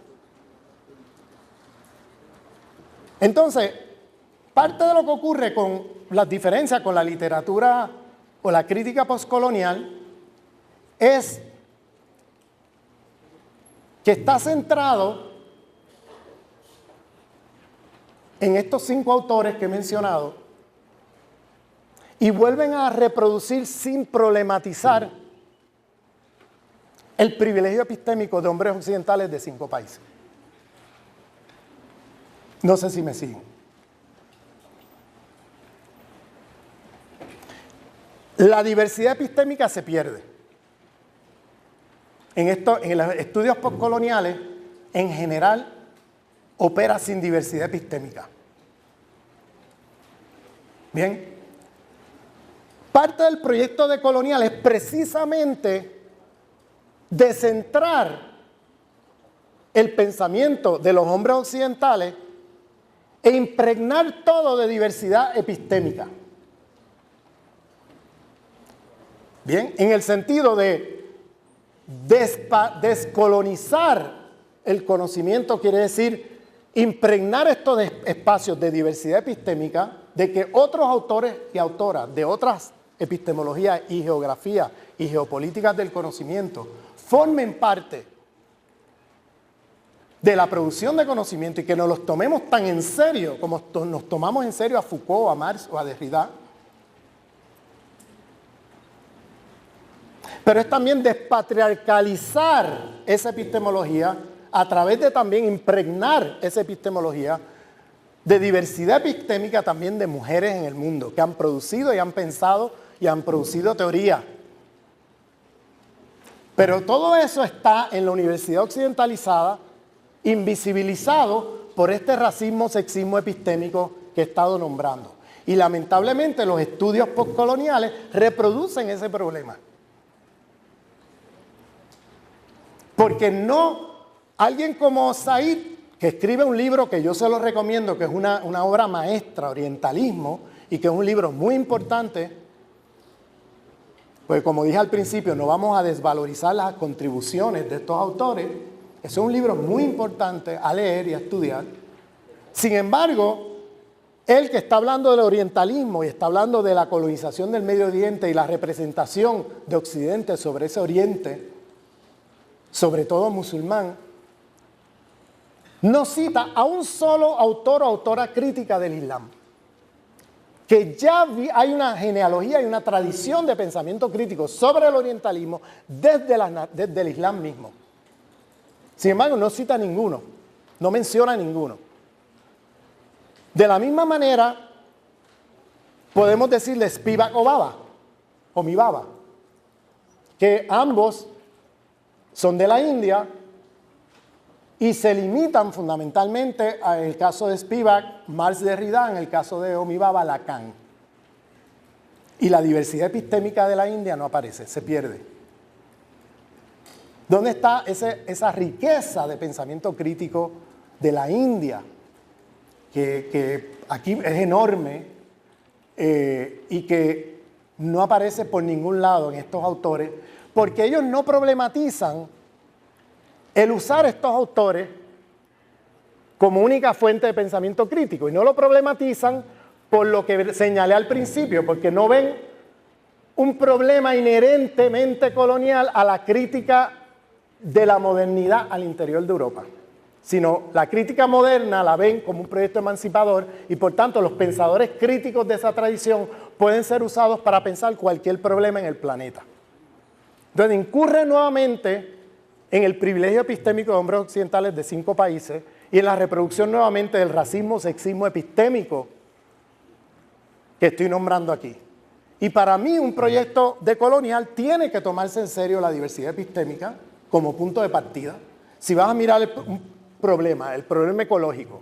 Entonces, parte de lo que ocurre con las diferencias con la literatura o la crítica postcolonial es que está centrado en estos 5 autores que he mencionado y vuelven a reproducir sin problematizar el privilegio epistémico de hombres occidentales de 5 países. No sé si me siguen. La diversidad epistémica se pierde. En los estudios postcoloniales, en general, opera sin diversidad epistémica. Bien. Parte del proyecto de colonial es precisamente descentrar el pensamiento de los hombres occidentales e impregnar todo de diversidad epistémica. Bien, en el sentido de descolonizar el conocimiento, quiere decir impregnar estos espacios de diversidad epistémica, de que otros autores y autoras de otras epistemologías y geografías y geopolíticas del conocimiento formen parte de la producción de conocimiento y que nos los tomemos tan en serio como nos tomamos en serio a Foucault, a Marx o a Derrida. Pero es también despatriarcalizar esa epistemología a través de también impregnar esa epistemología de diversidad epistémica también de mujeres en el mundo que han producido y han pensado y han producido teoría. Pero todo eso está en la universidad occidentalizada, invisibilizado por este racismo, sexismo epistémico que he estado nombrando. Y lamentablemente los estudios postcoloniales reproducen ese problema. Porque no, alguien como Said, que escribe un libro que yo se lo recomiendo, que es una obra maestra, Orientalismo, y que es un libro muy importante, pues como dije al principio, no vamos a desvalorizar las contribuciones de estos autores. Eso es un libro muy importante a leer y a estudiar. Sin embargo, Él que está hablando del orientalismo y está hablando de la colonización del Medio Oriente y la representación de Occidente sobre ese Oriente, sobre todo musulmán, no cita a un solo autor o autora crítica del Islam. Que ya hay una genealogía y una tradición de pensamiento crítico sobre el orientalismo desde el Islam mismo. Sin embargo, no cita ninguno, no menciona ninguno. De la misma manera, podemos decirle Spivak o Baba, o mi Baba, que ambos son de la India y se limitan fundamentalmente, en el caso de Spivak, Marx Derrida, en el caso de Homi Bhabha, Lacan. Y la diversidad epistémica de la India no aparece, se pierde. ¿Dónde está esa riqueza de pensamiento crítico de la India? Que aquí es enorme y que no aparece por ningún lado en estos autores, porque ellos no problematizan el usar estos autores como única fuente de pensamiento crítico, y no lo problematizan por lo que señalé al principio, porque no ven un problema inherentemente colonial a la crítica de la modernidad al interior de Europa, sino la crítica moderna la ven como un proyecto emancipador y por tanto los pensadores críticos de esa tradición pueden ser usados para pensar cualquier problema en el planeta. Entonces incurre nuevamente en el privilegio epistémico de hombres occidentales de 5 países y en la reproducción nuevamente del racismo, sexismo epistémico que estoy nombrando aquí. Y para mí un proyecto decolonial tiene que tomarse en serio la diversidad epistémica como punto de partida. Si vas a mirar un problema, el problema ecológico,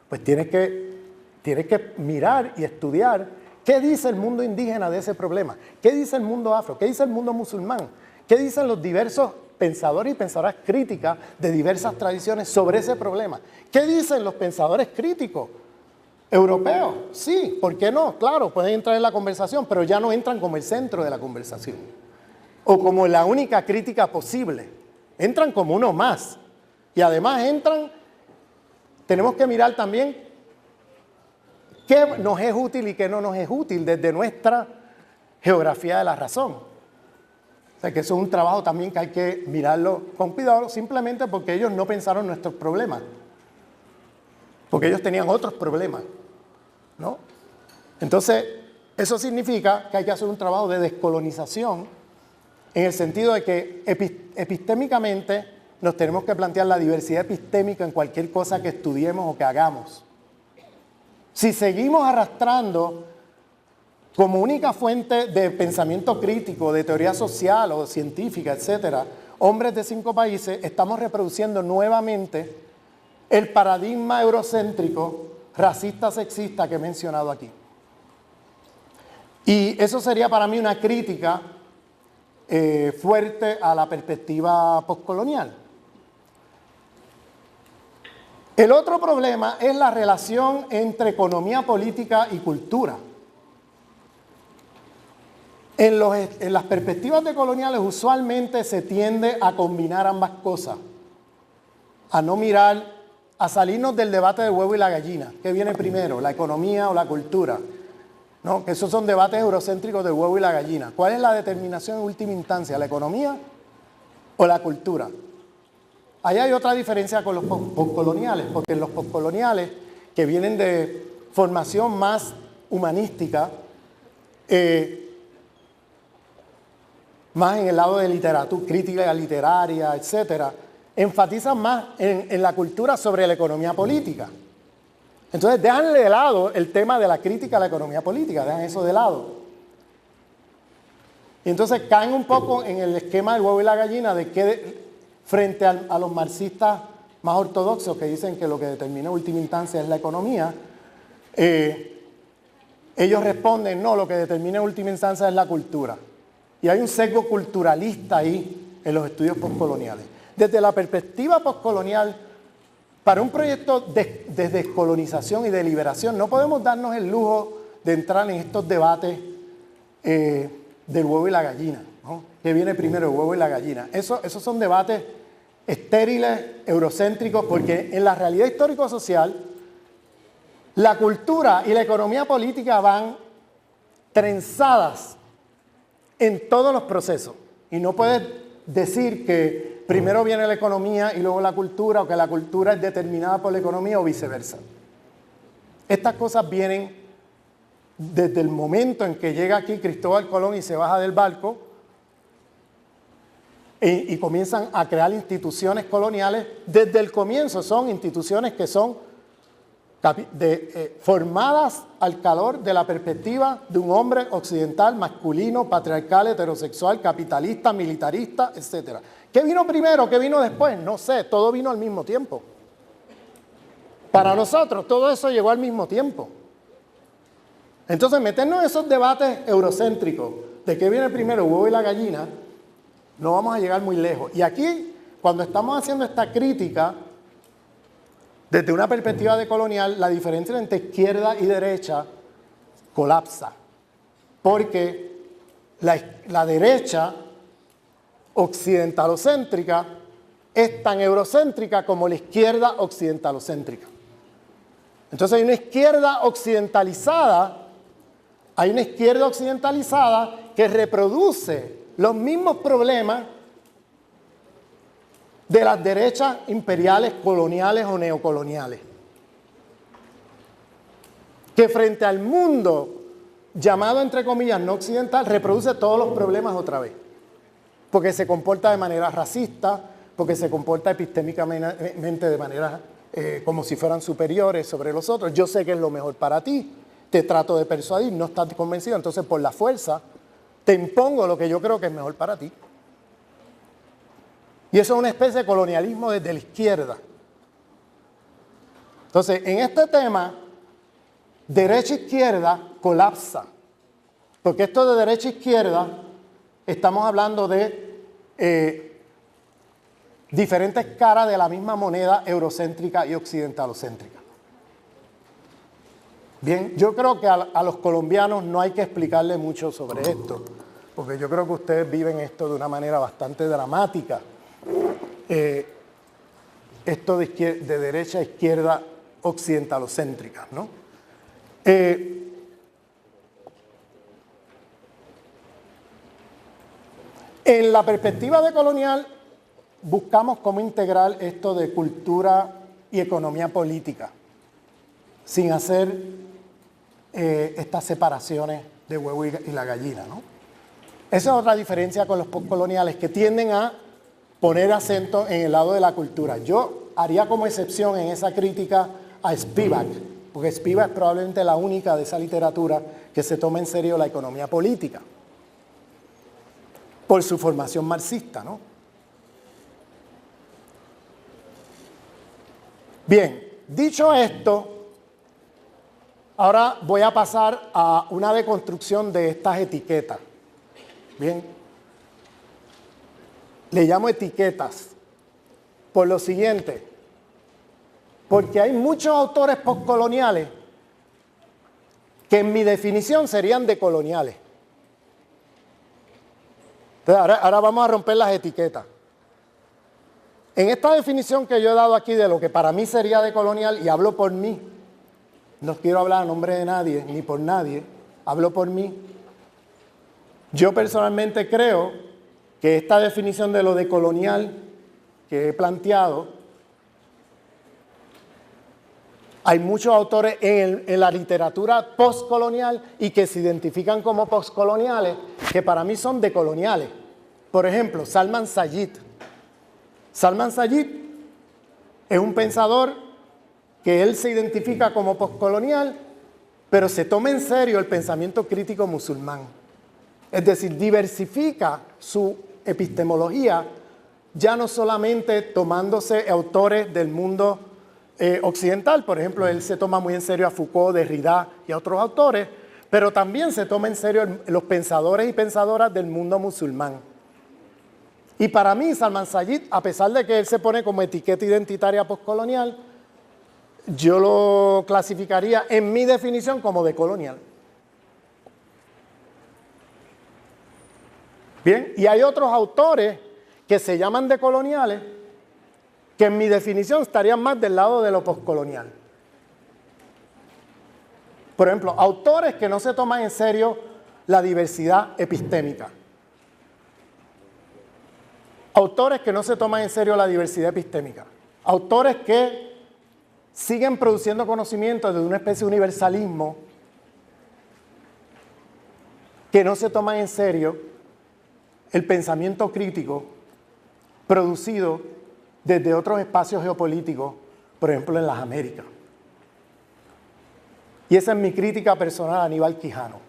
pues tienes que mirar y estudiar qué dice el mundo indígena de ese problema, qué dice el mundo afro, qué dice el mundo musulmán, qué dicen los diversos pensadores y pensadoras críticas de diversas tradiciones sobre ese problema, qué dicen los pensadores críticos europeos. Sí, ¿por qué no? Claro, pueden entrar en la conversación, pero ya no entran como el centro de la conversación o como la única crítica posible, entran como uno más. Y además tenemos que mirar también qué nos es útil y qué no nos es útil desde nuestra geografía de la razón. O sea que eso es un trabajo también que hay que mirarlo con cuidado, simplemente porque ellos no pensaron nuestros problemas, porque ellos tenían otros problemas, ¿no? Entonces, eso significa que hay que hacer un trabajo de descolonización en el sentido de que epistémicamente nos tenemos que plantear la diversidad epistémica en cualquier cosa que estudiemos o que hagamos. Si seguimos arrastrando como única fuente de pensamiento crítico, de teoría social o científica, etcétera, hombres de 5 países, estamos reproduciendo nuevamente el paradigma eurocéntrico, racista, sexista que he mencionado aquí. Y eso sería para mí una crítica fuerte a la perspectiva postcolonial. El otro problema es la relación entre economía política y cultura. En las perspectivas decoloniales usualmente se tiende a combinar ambas cosas, a no mirar, a salirnos del debate del huevo y la gallina. ¿Qué viene primero, la economía o la cultura? ¿No? Que esos son debates eurocéntricos del huevo y la gallina. ¿Cuál es la determinación en última instancia, la economía o la cultura? Ahí hay otra diferencia con los postcoloniales, porque en los postcoloniales, que vienen de formación más humanística, más en el lado de literatura, crítica literaria, etcétera, enfatizan más en la cultura sobre la economía política. Entonces dejan de lado el tema de la crítica a la economía política, dejan eso de lado. Y entonces caen un poco en el esquema del huevo y la gallina de que frente a los marxistas más ortodoxos que dicen que lo que determina en última instancia es la economía, ellos responden, no, lo que determina en última instancia es la cultura. Y hay un sesgo culturalista ahí en los estudios postcoloniales. Desde la perspectiva postcolonial, para un proyecto de descolonización y de liberación, no podemos darnos el lujo de entrar en estos debates del huevo y la gallina, ¿no? ¿Qué viene primero, el huevo y la gallina? Esos son debates estériles, eurocéntricos, porque en la realidad histórico-social La cultura y la economía política van trenzadas en todos los procesos. Y no puedes decir que primero viene la economía y luego la cultura, o que la cultura es determinada por la economía o viceversa. Estas cosas vienen desde el momento en que llega aquí Cristóbal Colón y se baja del barco y comienzan a crear instituciones coloniales. Desde el comienzo son instituciones que son formadas al calor de la perspectiva de un hombre occidental, masculino, patriarcal, heterosexual, capitalista, militarista, etc. ¿Qué vino primero? ¿Qué vino después? No sé, todo vino al mismo tiempo. Para nosotros, todo eso llegó al mismo tiempo. Entonces, meternos en esos debates eurocéntricos de qué viene primero, el huevo y la gallina, no vamos a llegar muy lejos. Y aquí, cuando estamos haciendo esta crítica, desde una perspectiva decolonial, la diferencia entre izquierda y derecha colapsa. Porque la derecha occidentalocéntrica es tan eurocéntrica como la izquierda occidentalocéntrica. Entonces hay una izquierda occidentalizada que reproduce los mismos problemas de las derechas imperiales, coloniales o neocoloniales, que frente al mundo llamado entre comillas no occidental reproduce todos los problemas otra vez, porque se comporta de manera racista, porque se comporta epistémicamente de manera como si fueran superiores sobre los otros. Yo sé que es lo mejor para ti, te trato de persuadir, no estás convencido, entonces por la fuerza te impongo lo que yo creo que es mejor para ti. Y eso es una especie de colonialismo desde la izquierda. Entonces, en este tema, derecha-izquierda colapsa. Porque esto de derecha-izquierda, estamos hablando de diferentes caras de la misma moneda eurocéntrica y occidentalocéntrica. Bien, yo creo que a los colombianos no hay que explicarle mucho sobre esto, porque yo creo que ustedes viven esto de una manera bastante dramática. Esto de derecha a izquierda occidentalocéntrica, ¿no? En la perspectiva decolonial buscamos cómo integrar esto de cultura y economía política sin hacer estas separaciones de huevo y la gallina, ¿no? Esa es otra diferencia con los postcoloniales, que tienden a poner acento en el lado de la cultura. Yo haría como excepción en esa crítica a Spivak, porque Spivak es probablemente la única de esa literatura que se toma en serio la economía política, por su formación marxista, ¿no? Bien, dicho esto, ahora voy a pasar a una deconstrucción de estas etiquetas. Bien. Le llamo etiquetas por lo siguiente, porque hay muchos autores postcoloniales que en mi definición serían decoloniales. Entonces, ahora vamos a romper las etiquetas. En esta definición que yo he dado aquí de lo que para mí sería decolonial, y hablo por mí, no quiero hablar a nombre de nadie, ni por nadie, hablo por mí. Yo personalmente creo que esta definición de lo decolonial que he planteado, hay muchos autores en la literatura postcolonial y que se identifican como postcoloniales, que para mí son decoloniales. Por ejemplo, Salman Sayid. Salman Sayid es un pensador que él se identifica como postcolonial, pero se toma en serio el pensamiento crítico musulmán. Es decir, diversifica su epistemología, ya no solamente tomándose autores del mundo occidental. Por ejemplo, él se toma muy en serio a Foucault, Derrida y a otros autores, pero también se toma en serio los pensadores y pensadoras del mundo musulmán. Y para mí, Salman Sayid, a pesar de que él se pone como etiqueta identitaria postcolonial, yo lo clasificaría en mi definición como decolonial. Bien, y hay otros autores que se llaman decoloniales que en mi definición estarían más del lado de lo postcolonial. Por ejemplo, autores que no se toman en serio la diversidad epistémica. Autores que no se toman en serio la diversidad epistémica. Autores que siguen produciendo conocimiento de una especie de universalismo que no se toman en serio el pensamiento crítico producido desde otros espacios geopolíticos, por ejemplo en las Américas. Y esa es mi crítica personal a Aníbal Quijano.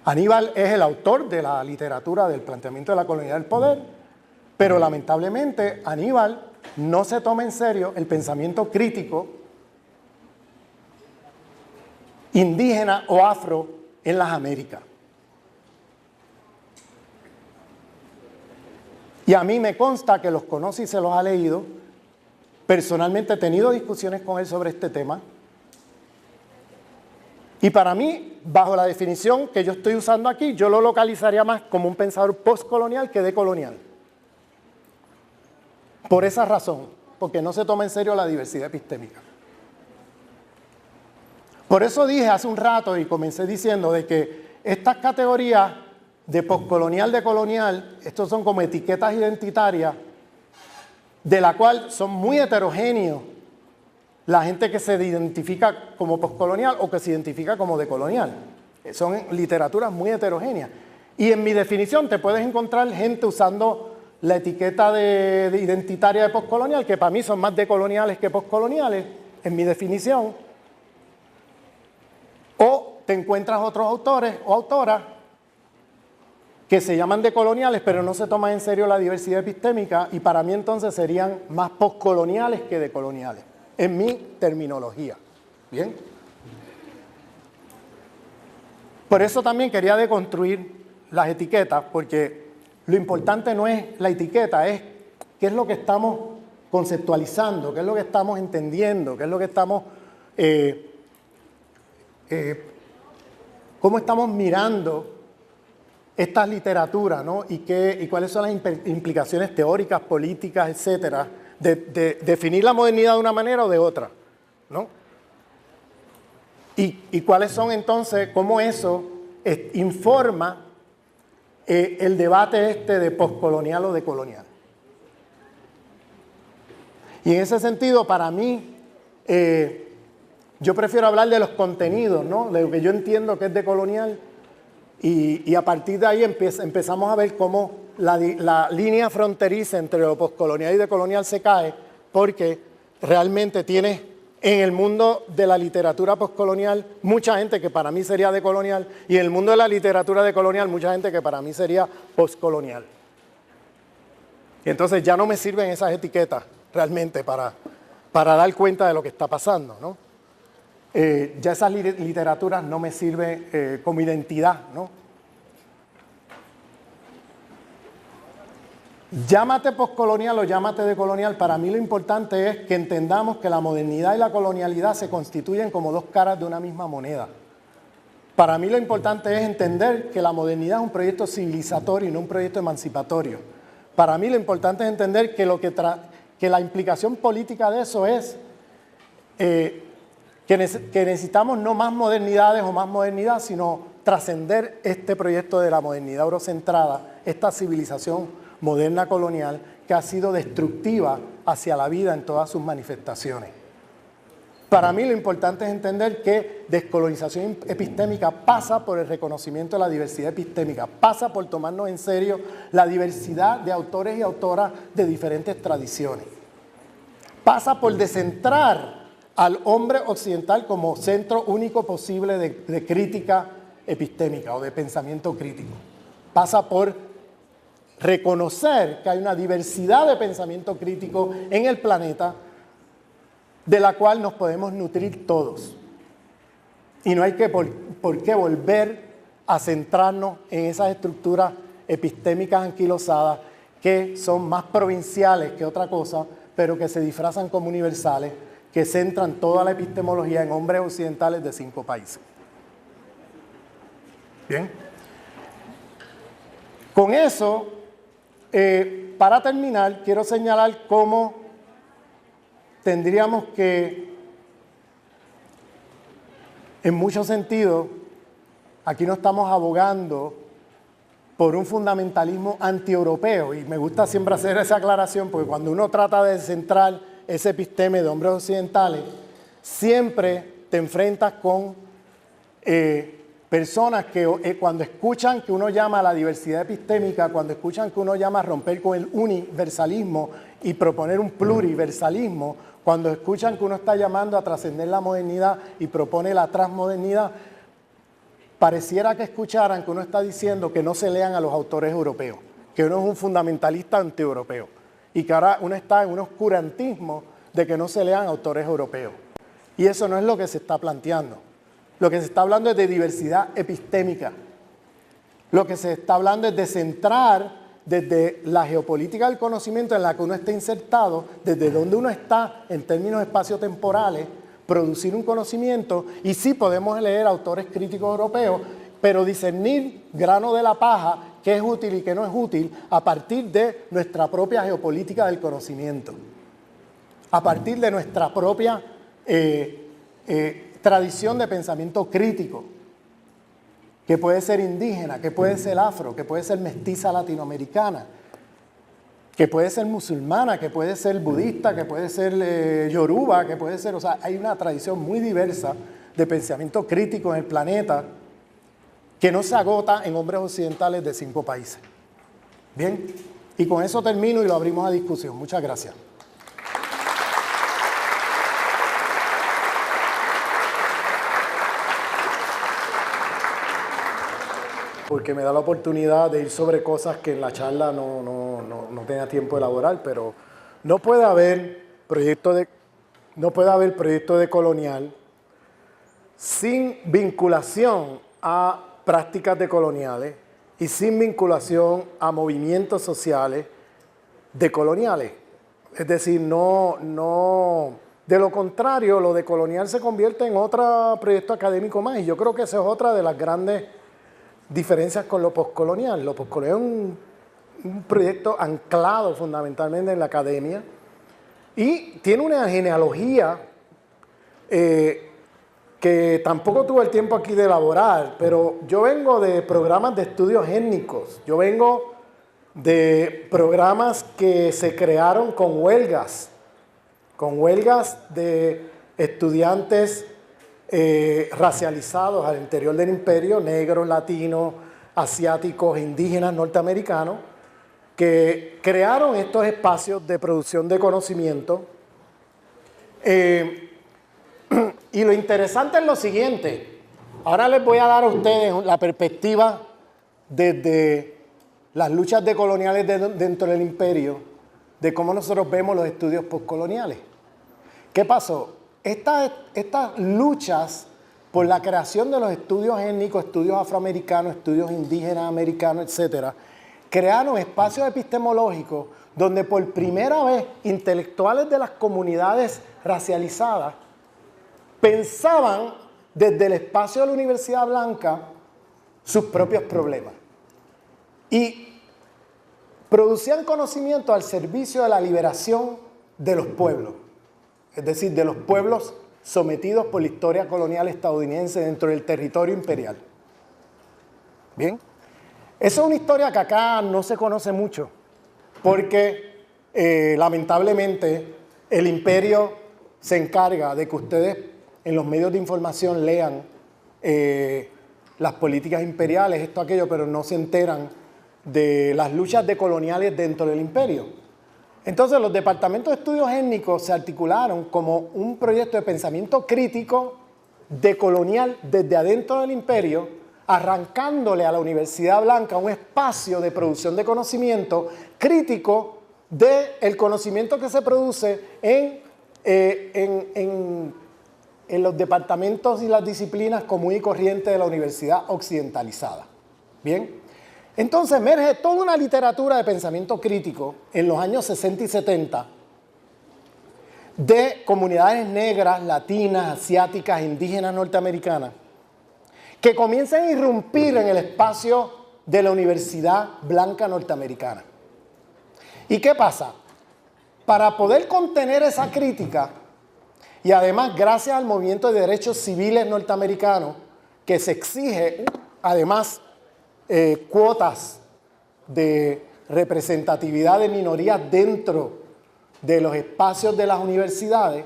Aníbal es el autor de la literatura del planteamiento de la colonialidad del poder, pero lamentablemente Aníbal no se toma en serio el pensamiento crítico indígena o afro en las Américas. Y a mí me consta que los conoce y se los ha leído. Personalmente he tenido discusiones con él sobre este tema. Y para mí, bajo la definición que yo estoy usando aquí, yo lo localizaría más como un pensador postcolonial que decolonial. Por esa razón, porque no se toma en serio la diversidad epistémica. Por eso dije hace un rato y comencé diciendo de que estas categorías de postcolonial, decolonial, estos son como etiquetas identitarias, de la cual son muy heterogéneos la gente que se identifica como postcolonial o que se identifica como decolonial. Son literaturas muy heterogéneas. Y en mi definición te puedes encontrar gente usando la etiqueta de identitaria de postcolonial, que para mí son más decoloniales que postcoloniales, en mi definición. O te encuentras otros autores o autoras que se llaman decoloniales, pero no se toman en serio la diversidad epistémica, y para mí entonces serían más postcoloniales que decoloniales, en mi terminología. ¿Bien? Por eso también quería deconstruir las etiquetas, porque lo importante no es la etiqueta, es qué es lo que estamos conceptualizando, qué es lo que estamos entendiendo, qué es lo que estamos, cómo estamos mirando estas literaturas, ¿no? Y cuáles son las implicaciones teóricas, políticas, etcétera, de definir la modernidad de una manera o de otra, ¿no? Y cuáles son entonces, cómo eso informa el debate de postcolonial o decolonial. Y en ese sentido, para mí, yo prefiero hablar de los contenidos, ¿no? De lo que yo entiendo que es decolonial, y a partir de ahí empezamos a ver cómo la línea fronteriza entre lo postcolonial y decolonial se cae, porque realmente tienes en el mundo de la literatura postcolonial mucha gente que para mí sería decolonial, y en el mundo de la literatura decolonial mucha gente que para mí sería postcolonial. Y entonces ya no me sirven esas etiquetas realmente para dar cuenta de lo que está pasando, ¿no? Ya esas literaturas no me sirven como identidad, ¿no? Llámate postcolonial o llámate decolonial, para mí lo importante es que entendamos que la modernidad y la colonialidad se constituyen como dos caras de una misma moneda. Para mí lo importante es entender que la modernidad es un proyecto civilizatorio y no un proyecto emancipatorio. Para mí lo importante es entender que la implicación política de eso es que necesitamos no más modernidades o más modernidad, sino trascender este proyecto de la modernidad eurocentrada, esta civilización moderna colonial que ha sido destructiva hacia la vida en todas sus manifestaciones. Para mí lo importante es entender que descolonización epistémica pasa por el reconocimiento de la diversidad epistémica, pasa por tomarnos en serio la diversidad de autores y autoras de diferentes tradiciones, pasa por descentrar al hombre occidental como centro único posible de crítica epistémica o de pensamiento crítico. Pasa por reconocer que hay una diversidad de pensamiento crítico en el planeta de la cual nos podemos nutrir todos. Y no hay por qué volver a centrarnos en esas estructuras epistémicas anquilosadas que son más provinciales que otra cosa, pero que se disfrazan como universales, que centran toda la epistemología en hombres occidentales de 5 países. Bien. Con eso, para terminar, quiero señalar cómo tendríamos que En muchos sentidos, aquí no estamos abogando por un fundamentalismo anti-europeo, y me gusta siempre hacer esa aclaración, porque cuando uno trata de centrar ese episteme de hombres occidentales, siempre te enfrentas con personas que cuando escuchan que uno llama a la diversidad epistémica, cuando escuchan que uno llama a romper con el universalismo y proponer un pluriversalismo, cuando escuchan que uno está llamando a trascender la modernidad y propone la transmodernidad, pareciera que escucharan que uno está diciendo que no se lean a los autores europeos, que uno es un fundamentalista antieuropeo y que ahora uno está en un oscurantismo de que no se lean autores europeos. Y eso no es lo que se está planteando. Lo que se está hablando es de diversidad epistémica. Lo que se está hablando es de centrar desde la geopolítica del conocimiento en la que uno está insertado, desde donde uno está en términos espaciotemporales, producir un conocimiento, y sí podemos leer autores críticos europeos, pero discernir grano de la paja, qué es útil y qué no es útil, a partir de nuestra propia geopolítica del conocimiento, a partir de nuestra propia tradición de pensamiento crítico, que puede ser indígena, que puede ser afro, que puede ser mestiza latinoamericana, que puede ser musulmana, que puede ser budista, que puede ser yoruba, que puede ser, o sea, hay una tradición muy diversa de pensamiento crítico en el planeta que no se agota en hombres occidentales de 5 países. Bien, y con eso termino y lo abrimos a discusión. Muchas gracias. Porque me da la oportunidad de ir sobre cosas que en la charla no tenía tiempo de elaborar, pero no puede haber proyecto de colonial sin vinculación a prácticas decoloniales y sin vinculación a movimientos sociales decoloniales. Es decir, de lo contrario, lo decolonial se convierte en otro proyecto académico más, y yo creo que esa es otra de las grandes diferencias con lo postcolonial. Lo postcolonial es un proyecto anclado fundamentalmente en la academia y tiene una genealogía que tampoco tuve el tiempo aquí de elaborar, pero yo vengo de programas de estudios étnicos, yo vengo de programas que se crearon con huelgas de estudiantes racializados al interior del imperio, negros, latinos, asiáticos, indígenas, norteamericanos, que crearon estos espacios de producción de conocimiento. Y lo interesante es lo siguiente. Ahora les voy a dar a ustedes la perspectiva desde las luchas decoloniales dentro del imperio, de cómo nosotros vemos los estudios postcoloniales. ¿Qué pasó? Estas luchas por la creación de los estudios étnicos, estudios afroamericanos, estudios indígenas americanos, etcétera, crearon espacios epistemológicos donde por primera vez intelectuales de las comunidades racializadas pensaban desde el espacio de la Universidad Blanca sus propios problemas y producían conocimiento al servicio de la liberación de los pueblos. Es decir, de los pueblos sometidos por la historia colonial estadounidense dentro del territorio imperial. Bien, esa es una historia que acá no se conoce mucho, porque lamentablemente el imperio se encarga de que ustedes en los medios de información lean las políticas imperiales, esto, aquello, pero no se enteran de las luchas decoloniales dentro del imperio. Entonces los departamentos de estudios étnicos se articularon como un proyecto de pensamiento crítico decolonial desde adentro del imperio, arrancándole a la Universidad Blanca un espacio de producción de conocimiento crítico del conocimiento que se produce en los departamentos y las disciplinas común y corriente de la universidad occidentalizada. Bien. Entonces emerge toda una literatura de pensamiento crítico en los años 60 y 70 de comunidades negras, latinas, asiáticas, indígenas, norteamericanas, que comienzan a irrumpir en el espacio de la Universidad Blanca norteamericana. ¿Y qué pasa? Para poder contener esa crítica, Y además, gracias al movimiento de derechos civiles norteamericano, que se exige, además, cuotas de representatividad de minorías dentro de los espacios de las universidades,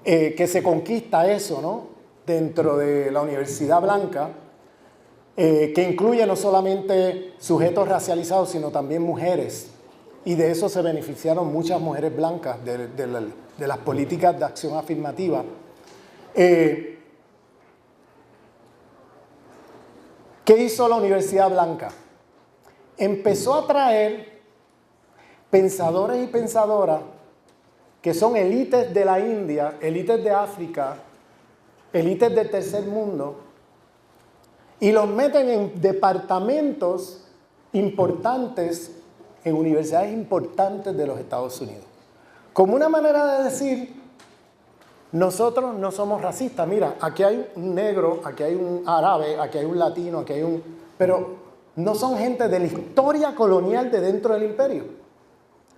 que se conquista eso, ¿no? Dentro de la universidad blanca, que incluye no solamente sujetos racializados, sino también mujeres. Y de eso se beneficiaron muchas mujeres blancas de las políticas de acción afirmativa. ¿Qué hizo la Universidad Blanca? Empezó a traer pensadores y pensadoras que son élites de la India, élites de África, élites del tercer mundo, y los meten en departamentos importantes, en universidades importantes de los Estados Unidos. Como una manera de decir, nosotros no somos racistas. Mira, aquí hay un negro, aquí hay un árabe, aquí hay un latino, aquí hay un... Pero no son gente de la historia colonial de dentro del imperio.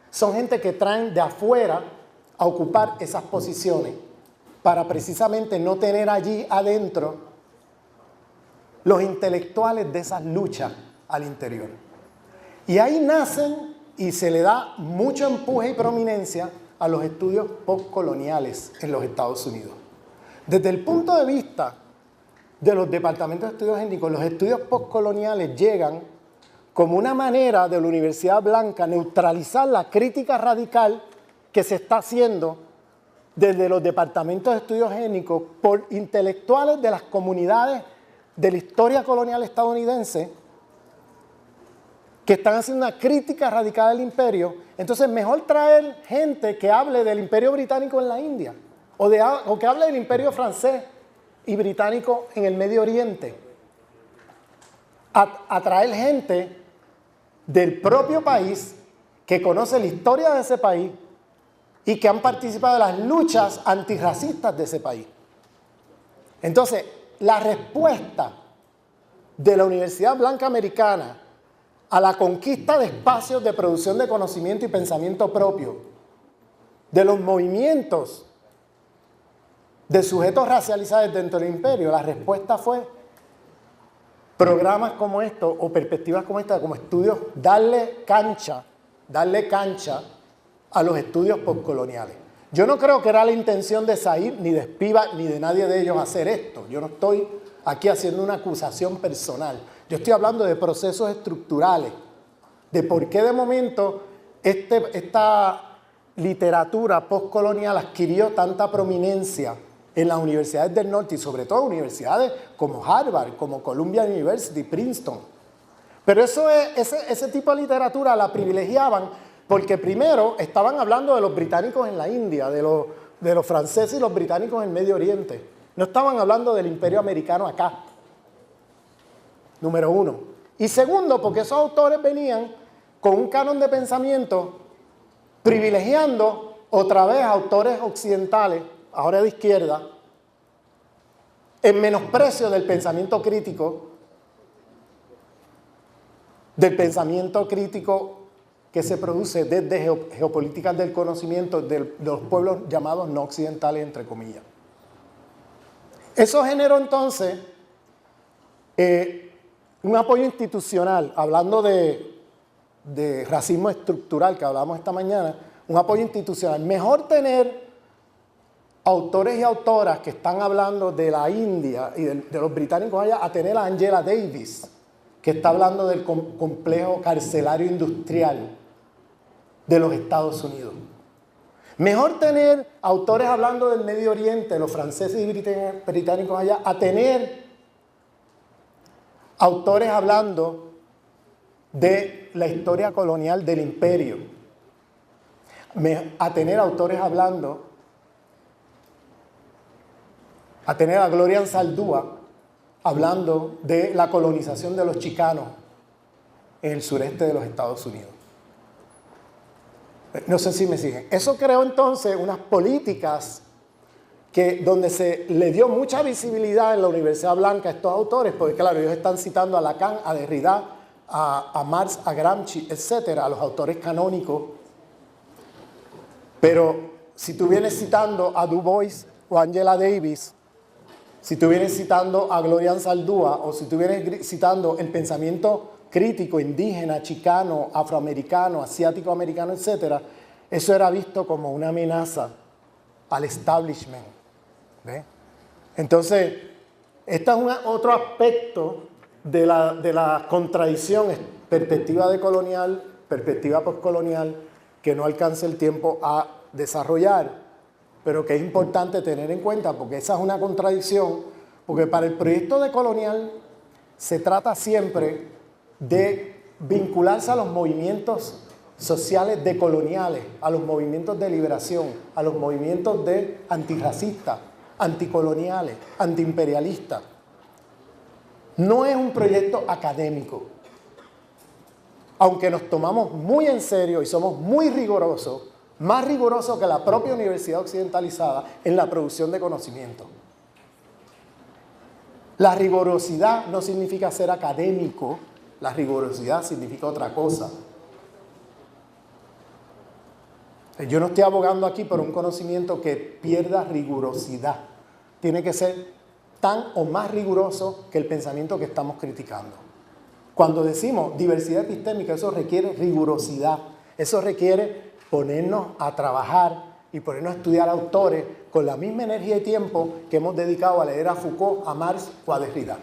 Son gente que traen de afuera a ocupar esas posiciones para precisamente no tener allí adentro los intelectuales de esas luchas al interior. Y ahí nacen y se le da mucho empuje y prominencia a los estudios postcoloniales en los Estados Unidos. Desde el punto de vista de los departamentos de estudios étnicos, los estudios postcoloniales llegan como una manera de la Universidad Blanca neutralizar la crítica radical que se está haciendo desde los departamentos de estudios étnicos por intelectuales de las comunidades de la historia colonial estadounidense que están haciendo una crítica radical del imperio. Entonces, mejor traer gente que hable del imperio británico en la India o que hable del imperio francés y británico en el Medio Oriente. A traer gente del propio país que conoce la historia de ese país y que han participado de las luchas antirracistas de ese país. Entonces, la respuesta de la Universidad Blanca Americana a la conquista de espacios de producción de conocimiento y pensamiento propio, de los movimientos de sujetos racializados dentro del imperio, la respuesta fue programas como estos o perspectivas como esta, como estudios, darle cancha a los estudios postcoloniales. Yo no creo que era la intención de Said, ni de Spivak, ni de nadie de ellos hacer esto. Yo no estoy aquí haciendo una acusación personal. Yo estoy hablando de procesos estructurales, de por qué de momento esta literatura postcolonial adquirió tanta prominencia en las universidades del norte y sobre todo universidades como Harvard, como Columbia University, Princeton. Pero ese tipo de literatura la privilegiaban porque primero estaban hablando de los británicos en la India, de los franceses y los británicos en el Medio Oriente. No estaban hablando del imperio americano acá. Número uno. Y segundo, porque esos autores venían con un canon de pensamiento privilegiando otra vez a autores occidentales, ahora de izquierda, en menosprecio del pensamiento crítico que se produce desde geopolíticas del conocimiento de los pueblos llamados no occidentales, entre comillas. Eso generó entonces un apoyo institucional, hablando de racismo estructural que hablamos esta mañana, un apoyo institucional. Mejor tener autores y autoras que están hablando de la India y de los británicos allá, a tener a Angela Davis, que está hablando del complejo carcelario industrial de los Estados Unidos. Mejor tener autores hablando del Medio Oriente, los franceses y británicos allá, a tener autores hablando de la historia colonial del imperio, a tener autores hablando, a tener a Gloria Anzaldúa hablando de la colonización de los chicanos en el sureste de los Estados Unidos. No sé si me siguen. Eso creó entonces unas políticas donde se le dio mucha visibilidad en la Universidad Blanca a estos autores, porque claro, ellos están citando a Lacan, a Derrida, a Marx, a Gramsci, etcétera, a los autores canónicos. Pero si tú vienes citando a Du Bois o Angela Davis, si tú vienes citando a Gloria Anzaldúa o si tú vienes citando el pensamiento crítico indígena, chicano, afroamericano, asiático-americano, etc., eso era visto como una amenaza al establishment. ¿Ve? Entonces, este es otro aspecto de la contradicción, perspectiva decolonial, perspectiva postcolonial, que no alcanza el tiempo a desarrollar, pero que es importante tener en cuenta, porque esa es una contradicción, porque para el proyecto decolonial se trata siempre de vincularse a los movimientos sociales decoloniales, a los movimientos de liberación, a los movimientos de antirracistas, anticoloniales, antiimperialistas. No es un proyecto académico, aunque nos tomamos muy en serio y somos muy rigurosos, más rigurosos que la propia universidad occidentalizada en la producción de conocimiento. La rigurosidad no significa ser académico, la rigurosidad significa otra cosa. Yo no estoy abogando aquí por un conocimiento que pierda rigurosidad. Tiene que ser tan o más riguroso que el pensamiento que estamos criticando. Cuando decimos diversidad epistémica, eso requiere rigurosidad. Eso requiere ponernos a trabajar y ponernos a estudiar autores con la misma energía y tiempo que hemos dedicado a leer a Foucault, a Marx o a Derrida.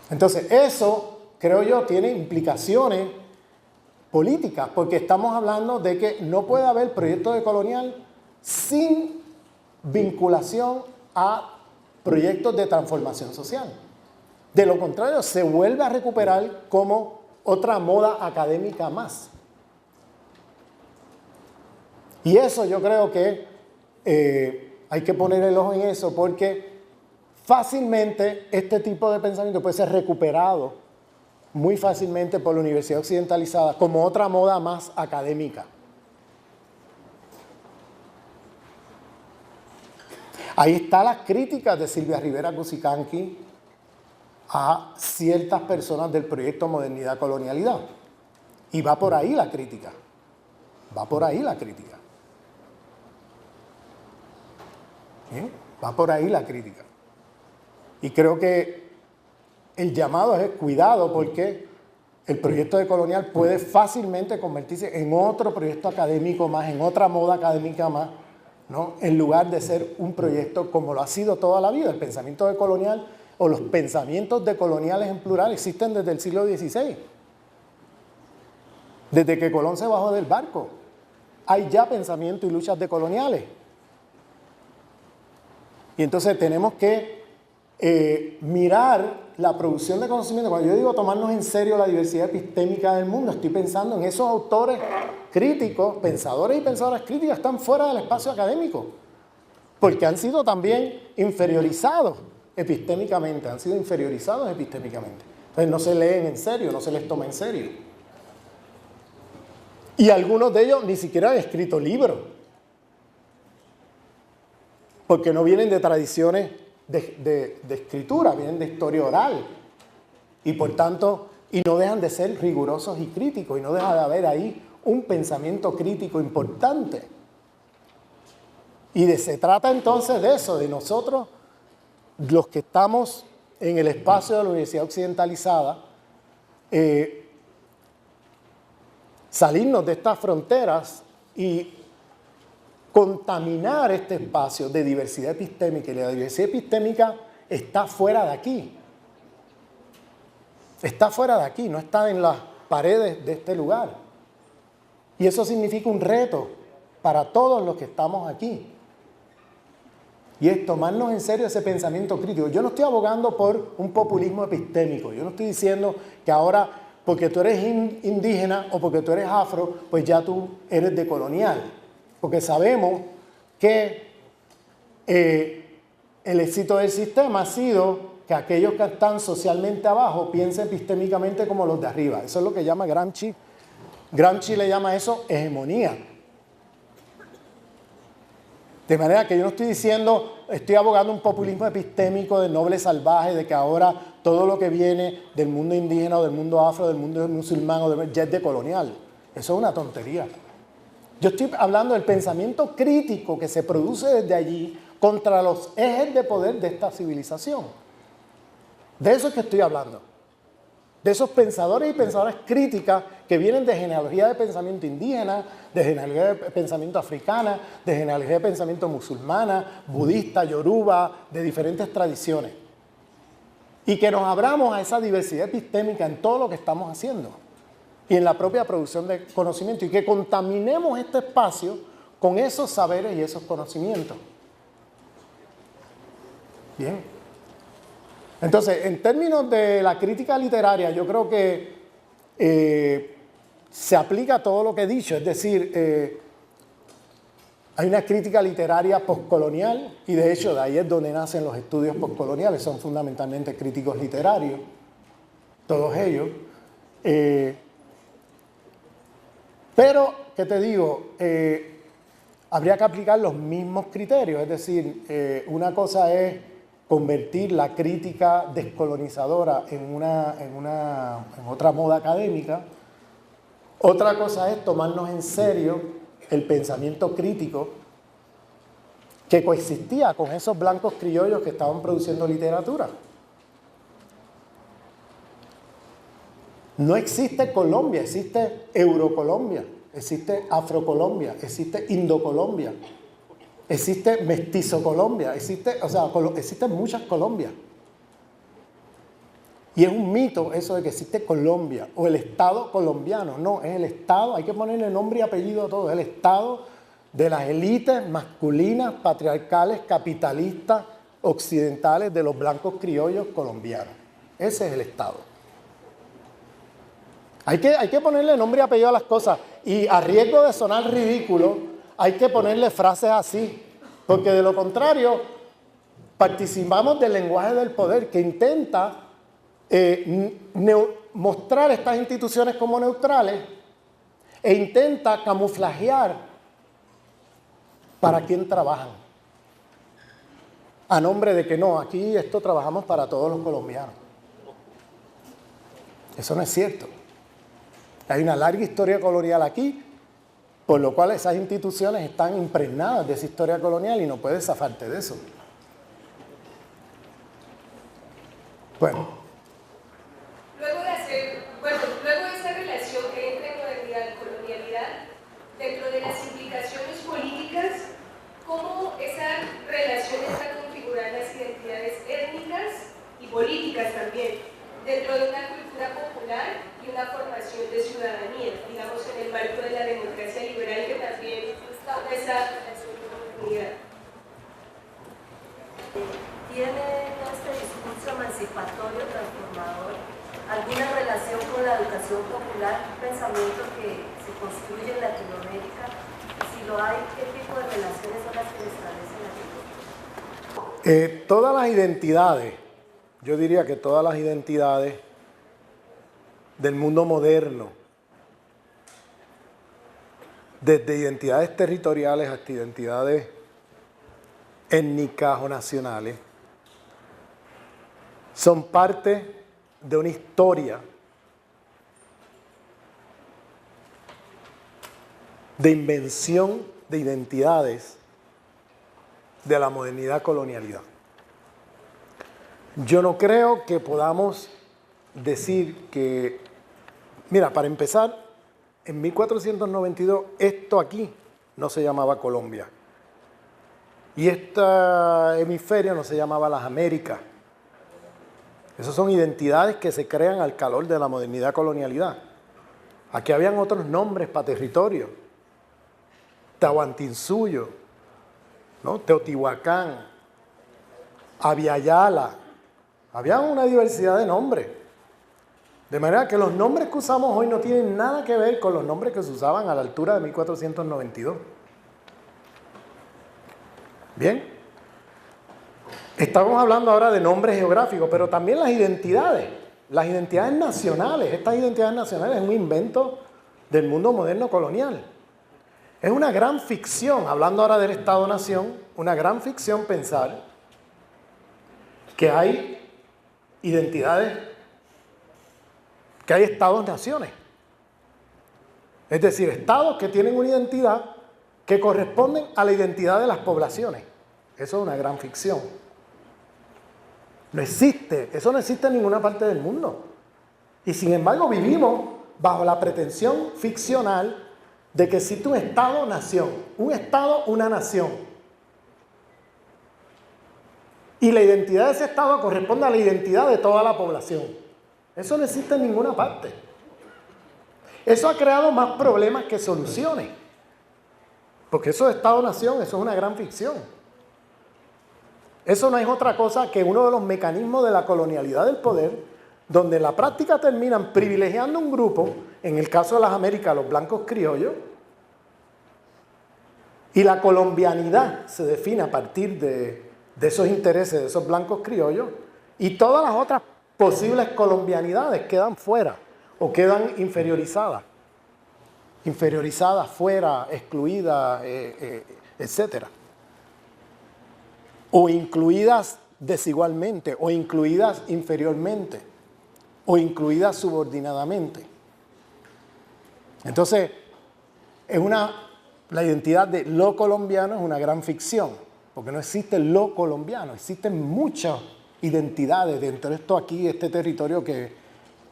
Entonces, eso, creo yo, tiene implicaciones políticas, porque estamos hablando de que no puede haber proyecto decolonial sin vinculación a proyectos de transformación social. De lo contrario, se vuelve a recuperar como otra moda académica más. Y eso yo creo que hay que poner el ojo en eso, porque fácilmente este tipo de pensamiento puede ser recuperado muy fácilmente por la universidad occidentalizada como otra moda más académica. Ahí están las críticas de Silvia Rivera Cusicanqui a ciertas personas del proyecto Modernidad Colonialidad. Y va por ahí la crítica. Va por ahí la crítica. ¿Bien? Va por ahí la crítica. Y creo que el llamado es cuidado, porque el proyecto decolonial puede fácilmente convertirse en otro proyecto académico más, en otra moda académica más, ¿no? En lugar de ser un proyecto como lo ha sido toda la vida. El pensamiento decolonial o los pensamientos decoloniales en plural existen desde el siglo XVI. Desde que Colón se bajó del barco, hay ya pensamiento y luchas decoloniales. Y entonces tenemos que mirar la producción de conocimiento. Cuando yo digo tomarnos en serio la diversidad epistémica del mundo, estoy pensando en esos autores críticos, pensadores y pensadoras críticas que están fuera del espacio académico, porque han sido también inferiorizados epistémicamente, Entonces no se leen en serio, no se les toma en serio. Y algunos de ellos ni siquiera han escrito libros, porque no vienen de tradiciones de escritura, vienen de historia oral, y por tanto, y no dejan de ser rigurosos y críticos, y no deja de haber ahí un pensamiento crítico importante. Y se trata entonces de eso, de nosotros, los que estamos en el espacio de la universidad occidentalizada, salirnos de estas fronteras y contaminar este espacio de diversidad epistémica. Y la diversidad epistémica está fuera de aquí. Está fuera de aquí, no está en las paredes de este lugar. Y eso significa un reto para todos los que estamos aquí. Y es tomarnos en serio ese pensamiento crítico. Yo no estoy abogando por un populismo epistémico. Yo no estoy diciendo que ahora, porque tú eres indígena o porque tú eres afro, pues ya tú eres decolonial. Porque sabemos que el éxito del sistema ha sido que aquellos que están socialmente abajo piensen epistémicamente como los de arriba. Eso es lo que llama Gramsci. Gramsci le llama eso hegemonía. De manera que yo no estoy diciendo, estoy abogando un populismo epistémico de noble salvaje, de que ahora todo lo que viene del mundo indígena o del mundo afro, del mundo musulmán o ya es decolonial. Eso es una tontería. Yo estoy hablando del pensamiento crítico que se produce desde allí contra los ejes de poder de esta civilización. De eso es que estoy hablando. De esos pensadores y pensadoras críticas que vienen de genealogía de pensamiento indígena, de genealogía de pensamiento africana, de genealogía de pensamiento musulmana, budista, yoruba, de diferentes tradiciones. Y que nos abramos a esa diversidad epistémica en todo lo que estamos haciendo y en la propia producción de conocimiento, y que contaminemos este espacio con esos saberes y esos conocimientos. Bien. Entonces, en términos de la crítica literaria, yo creo que se aplica todo lo que he dicho, es decir, hay una crítica literaria postcolonial, y de hecho de ahí es donde nacen los estudios postcoloniales, son fundamentalmente críticos literarios, todos ellos. Pero, ¿qué te digo? Habría que aplicar los mismos criterios, es decir, una cosa es convertir la crítica descolonizadora en otra moda académica. Otra cosa es tomarnos en serio el pensamiento crítico que coexistía con esos blancos criollos que estaban produciendo literatura. No existe Colombia, existe Eurocolombia, existe Afrocolombia, existe Indocolombia, existe Mestizo Colombia, existen muchas Colombias. Y es un mito eso de que existe Colombia o el Estado colombiano. No, es el Estado, hay que ponerle nombre y apellido a todo, es el Estado de las élites masculinas, patriarcales, capitalistas, occidentales, de los blancos criollos colombianos. Ese es el Estado. Hay que ponerle nombre y apellido a las cosas, y a riesgo de sonar ridículo, hay que ponerle frases así, porque de lo contrario participamos del lenguaje del poder que intenta mostrar estas instituciones como neutrales e intenta camuflajear para quién trabajan, a nombre de que no, aquí esto trabajamos para todos los colombianos. Eso no es cierto. Hay una larga historia colonial aquí, por lo cual esas instituciones están impregnadas de esa historia colonial y no puedes zafarte de eso. Bueno. Luego de esa relación que hay entre modernidad y colonialidad, dentro de las implicaciones políticas, ¿cómo esa relación está configurando las identidades étnicas y políticas también, dentro de una cultura popular y una formación de ciudadanía, digamos en el marco de la democracia liberal que también está esa oportunidad? ¿Tiene este discurso emancipatorio transformador alguna relación con la educación popular, un pensamiento que se construye en Latinoamérica? Si lo hay, ¿qué tipo de relaciones son las que establecen aquí? Todas las identidades, yo diría que todas las identidades del mundo moderno, desde identidades territoriales hasta identidades étnicas o nacionales, son parte de una historia de invención de identidades de la modernidad colonialidad. Yo no creo que podamos decir que, mira, para empezar, en 1492 esto aquí no se llamaba Colombia y este hemisferio no se llamaba las Américas. Esas son identidades que se crean al calor de la modernidad colonialidad. Aquí habían otros nombres para territorios. Tahuantinsuyo, ¿no? Teotihuacán, Aviala. Había una diversidad de nombres. De manera que los nombres que usamos hoy no tienen nada que ver con los nombres que se usaban a la altura de 1492. ¿Bien? Estamos hablando ahora de nombres geográficos, pero también las identidades nacionales. Estas identidades nacionales es un invento del mundo moderno colonial. Es una gran ficción, hablando ahora del Estado-Nación, una gran ficción pensar que hay identidades, que hay Estados-naciones. Es decir, estados que tienen una identidad que corresponden a la identidad de las poblaciones. Eso es una gran ficción. No existe, eso no existe en ninguna parte del mundo. Y sin embargo vivimos bajo la pretensión ficcional de que existe un estado-nación, un estado, una nación. Y la identidad de ese estado corresponde a la identidad de toda la población. Eso no existe en ninguna parte. Eso ha creado más problemas que soluciones. Porque eso de estado-nación, eso es una gran ficción. Eso no es otra cosa que uno de los mecanismos de la colonialidad del poder, donde en la práctica terminan privilegiando un grupo, en el caso de las Américas, los blancos criollos, y la colombianidad se define a partir de esos intereses de esos blancos criollos, y todas las otras posibles colombianidades quedan fuera o quedan inferiorizadas. Inferiorizadas, fuera, excluidas, etc. O incluidas desigualmente, o incluidas inferiormente, o incluidas subordinadamente. Entonces, la identidad de lo colombiano es una gran ficción, porque no existe lo colombiano, existen muchas identidades dentro de esto aquí, este territorio que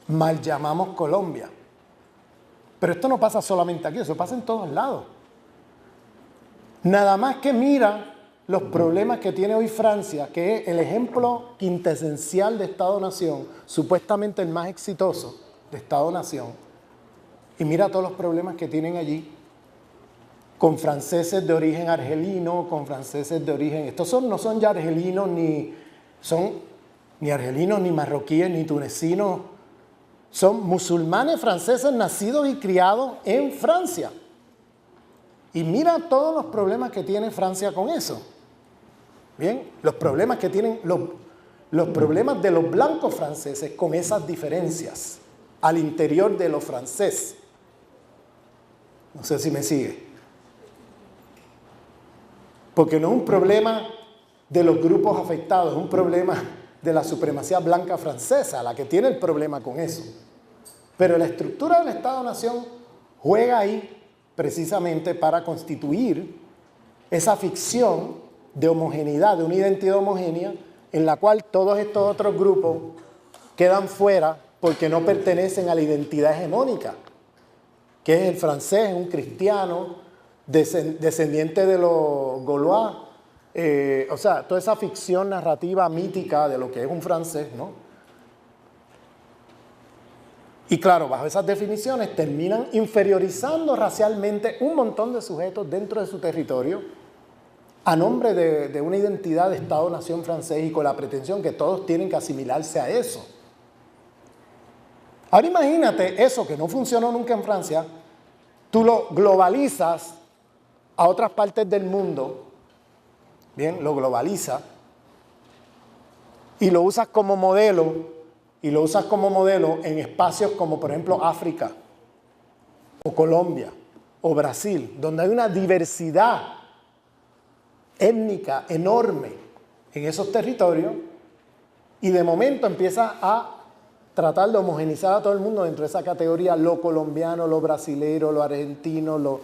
mal llamamos Colombia. Pero esto no pasa solamente aquí, eso pasa en todos lados. Nada más que mira los problemas que tiene hoy Francia, que es el ejemplo quintesencial de Estado-Nación, supuestamente el más exitoso de Estado-Nación, y mira todos los problemas que tienen allí, con franceses de origen argelino, con franceses de origen... Estos no son ya argelinos, ni argelinos, ni marroquíes, ni tunecinos. Son musulmanes franceses nacidos y criados en Francia. Y mira todos los problemas que tiene Francia con eso. Bien, los problemas que tienen los problemas de los blancos franceses con esas diferencias al interior de lo francés. No sé si me sigue. Porque no es un problema de los grupos afectados, es un problema de la supremacía blanca francesa, la que tiene el problema con eso. Pero la estructura del Estado-Nación juega ahí precisamente para constituir esa ficción de homogeneidad, de una identidad homogénea, en la cual todos estos otros grupos quedan fuera porque no pertenecen a la identidad hegemónica, que es el francés, un cristiano, descendiente de los Gaulois, o sea, toda esa ficción narrativa mítica de lo que es un francés, ¿no? Y claro, bajo esas definiciones terminan inferiorizando racialmente un montón de sujetos dentro de su territorio a nombre de una identidad de Estado-Nación francés y con la pretensión que todos tienen que asimilarse a eso. Ahora imagínate eso que no funcionó nunca en Francia, tú lo globalizas a otras partes del mundo, bien, lo globalizas y lo usas como modelo, en espacios como por ejemplo África, o Colombia, o Brasil, donde hay una diversidad étnica enorme en esos territorios, y de momento empiezas a tratar de homogenizar a todo el mundo dentro de esa categoría, lo colombiano, lo brasilero, lo argentino,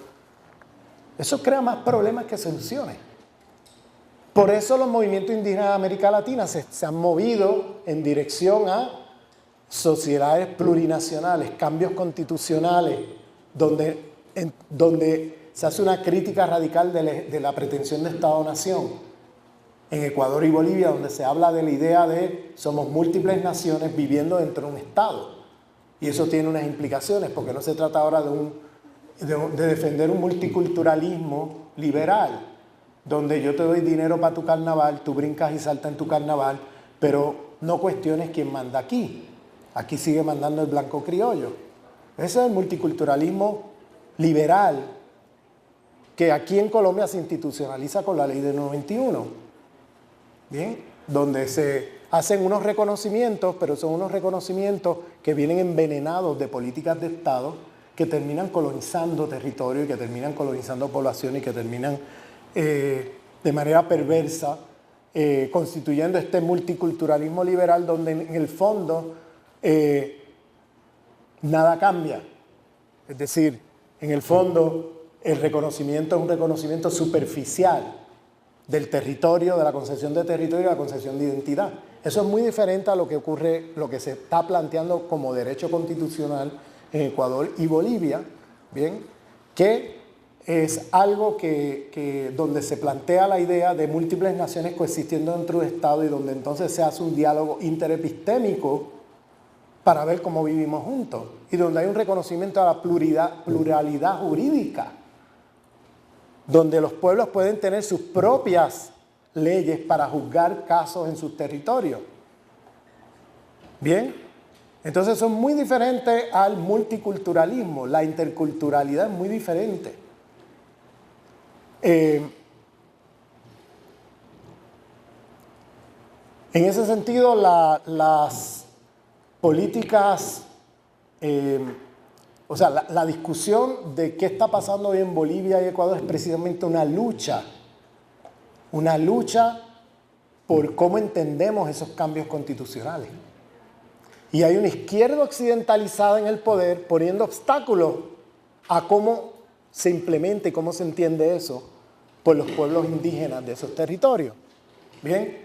Eso crea más problemas que soluciones. Por eso los movimientos indígenas de América Latina se han movido en dirección a sociedades plurinacionales, cambios constitucionales, donde se hace una crítica radical de la pretensión de Estado-Nación. En Ecuador y Bolivia, donde se habla de la idea de somos múltiples naciones viviendo dentro de un Estado. Y eso tiene unas implicaciones, porque no se trata ahora de defender un multiculturalismo liberal, donde yo te doy dinero para tu carnaval, tú brincas y saltas en tu carnaval, pero no cuestiones quién manda aquí. Aquí sigue mandando el blanco criollo. Ese es el multiculturalismo liberal que aquí en Colombia se institucionaliza con la ley del 91. Bien, donde se hacen unos reconocimientos, pero son unos reconocimientos que vienen envenenados de políticas de Estado que terminan colonizando territorio y que terminan colonizando poblaciones y que terminan de manera perversa constituyendo este multiculturalismo liberal donde en el fondo nada cambia. Es decir, En el fondo, el reconocimiento es un reconocimiento superficial del territorio, de la concepción de territorio y la concepción de identidad. Eso es muy diferente a lo que ocurre, lo que se está planteando como derecho constitucional en Ecuador y Bolivia, ¿bien? Que es algo donde se plantea la idea de múltiples naciones coexistiendo dentro de un Estado y donde entonces se hace un diálogo interepistémico para ver cómo vivimos juntos y donde hay un reconocimiento a la pluralidad jurídica, donde los pueblos pueden tener sus propias leyes para juzgar casos en sus territorios. Bien, entonces son muy diferentes al multiculturalismo, la interculturalidad es muy diferente. En ese sentido, las políticas, o sea, la discusión de qué está pasando hoy en Bolivia y Ecuador es precisamente una lucha por cómo entendemos esos cambios constitucionales. Y hay una izquierda occidentalizada en el poder poniendo obstáculos a cómo se implementa y cómo se entiende eso por los pueblos indígenas de esos territorios. Bien.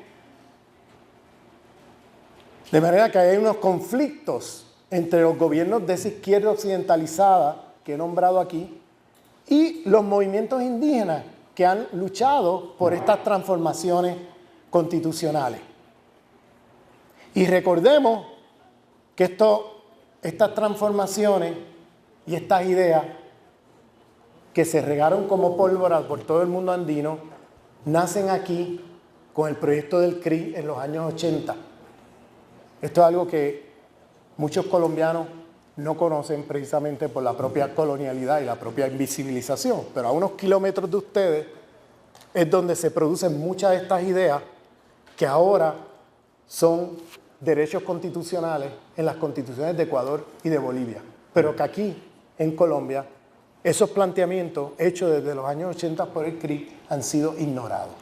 De manera que hay unos conflictos entre los gobiernos de esa izquierda occidentalizada que he nombrado aquí y los movimientos indígenas que han luchado por estas transformaciones constitucionales. Y recordemos que estas transformaciones y estas ideas que se regaron como pólvora por todo el mundo andino nacen aquí con el proyecto del CRI en los años 80. Esto es algo que muchos colombianos no conocen precisamente por la propia colonialidad y la propia invisibilización, pero a unos kilómetros de ustedes es donde se producen muchas de estas ideas que ahora son derechos constitucionales en las constituciones de Ecuador y de Bolivia, pero que aquí, en Colombia, esos planteamientos hechos desde los años 80 por el CRI han sido ignorados.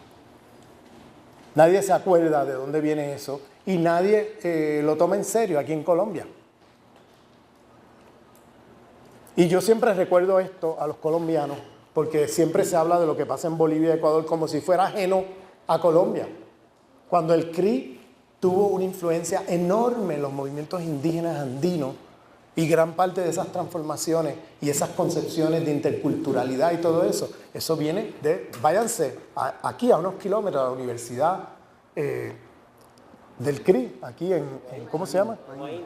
Nadie se acuerda de dónde viene eso y nadie lo toma en serio aquí en Colombia. Y yo siempre recuerdo esto a los colombianos porque siempre se habla de lo que pasa en Bolivia y Ecuador como si fuera ajeno a Colombia. Cuando el CRI tuvo una influencia enorme en los movimientos indígenas andinos y gran parte de esas transformaciones y esas concepciones de interculturalidad y todo eso, eso viene de, váyanse aquí a unos kilómetros de la Universidad del CRI, aquí en ¿cómo se llama?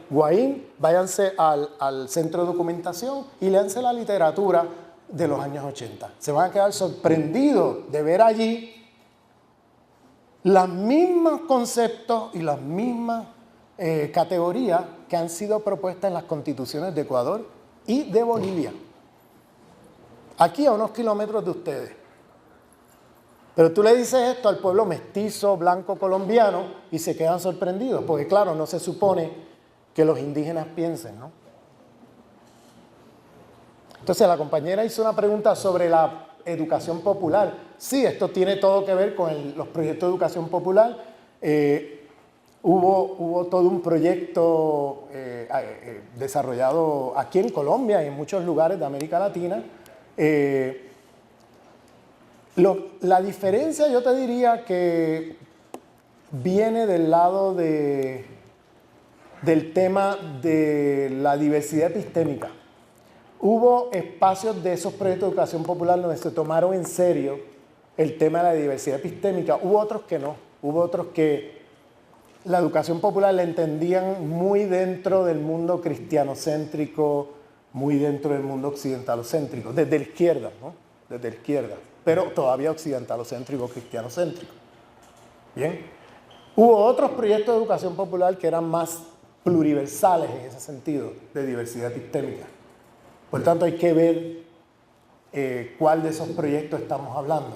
Guaín. Váyanse al centro de documentación y léanse la literatura de los años 80. Se van a quedar sorprendidos de ver allí los mismos conceptos y las mismas categorías que han sido propuestas en las constituciones de Ecuador y de Bolivia. Aquí a unos kilómetros de ustedes. Pero tú le dices esto al pueblo mestizo, blanco, colombiano y se quedan sorprendidos, porque claro, no se supone que los indígenas piensen, ¿no? Entonces la compañera hizo una pregunta sobre la educación popular. Sí, esto tiene todo que ver con los proyectos de educación popular. Hubo todo un proyecto desarrollado aquí en Colombia y en muchos lugares de América Latina. La diferencia yo te diría que viene del lado del tema de la diversidad epistémica. Hubo espacios de esos proyectos de educación popular donde se tomaron en serio el tema de la diversidad epistémica. Hubo otros que no. Hubo otros que la educación popular la entendían muy dentro del mundo cristianocéntrico, muy dentro del mundo occidentalocéntrico, desde la izquierda, ¿no? Desde la izquierda, pero todavía occidentalocéntrico, cristianocéntrico. Bien. Hubo otros proyectos de educación popular que eran más pluriversales en ese sentido, de diversidad epistémica. Por tanto, hay que ver cuál de esos proyectos estamos hablando.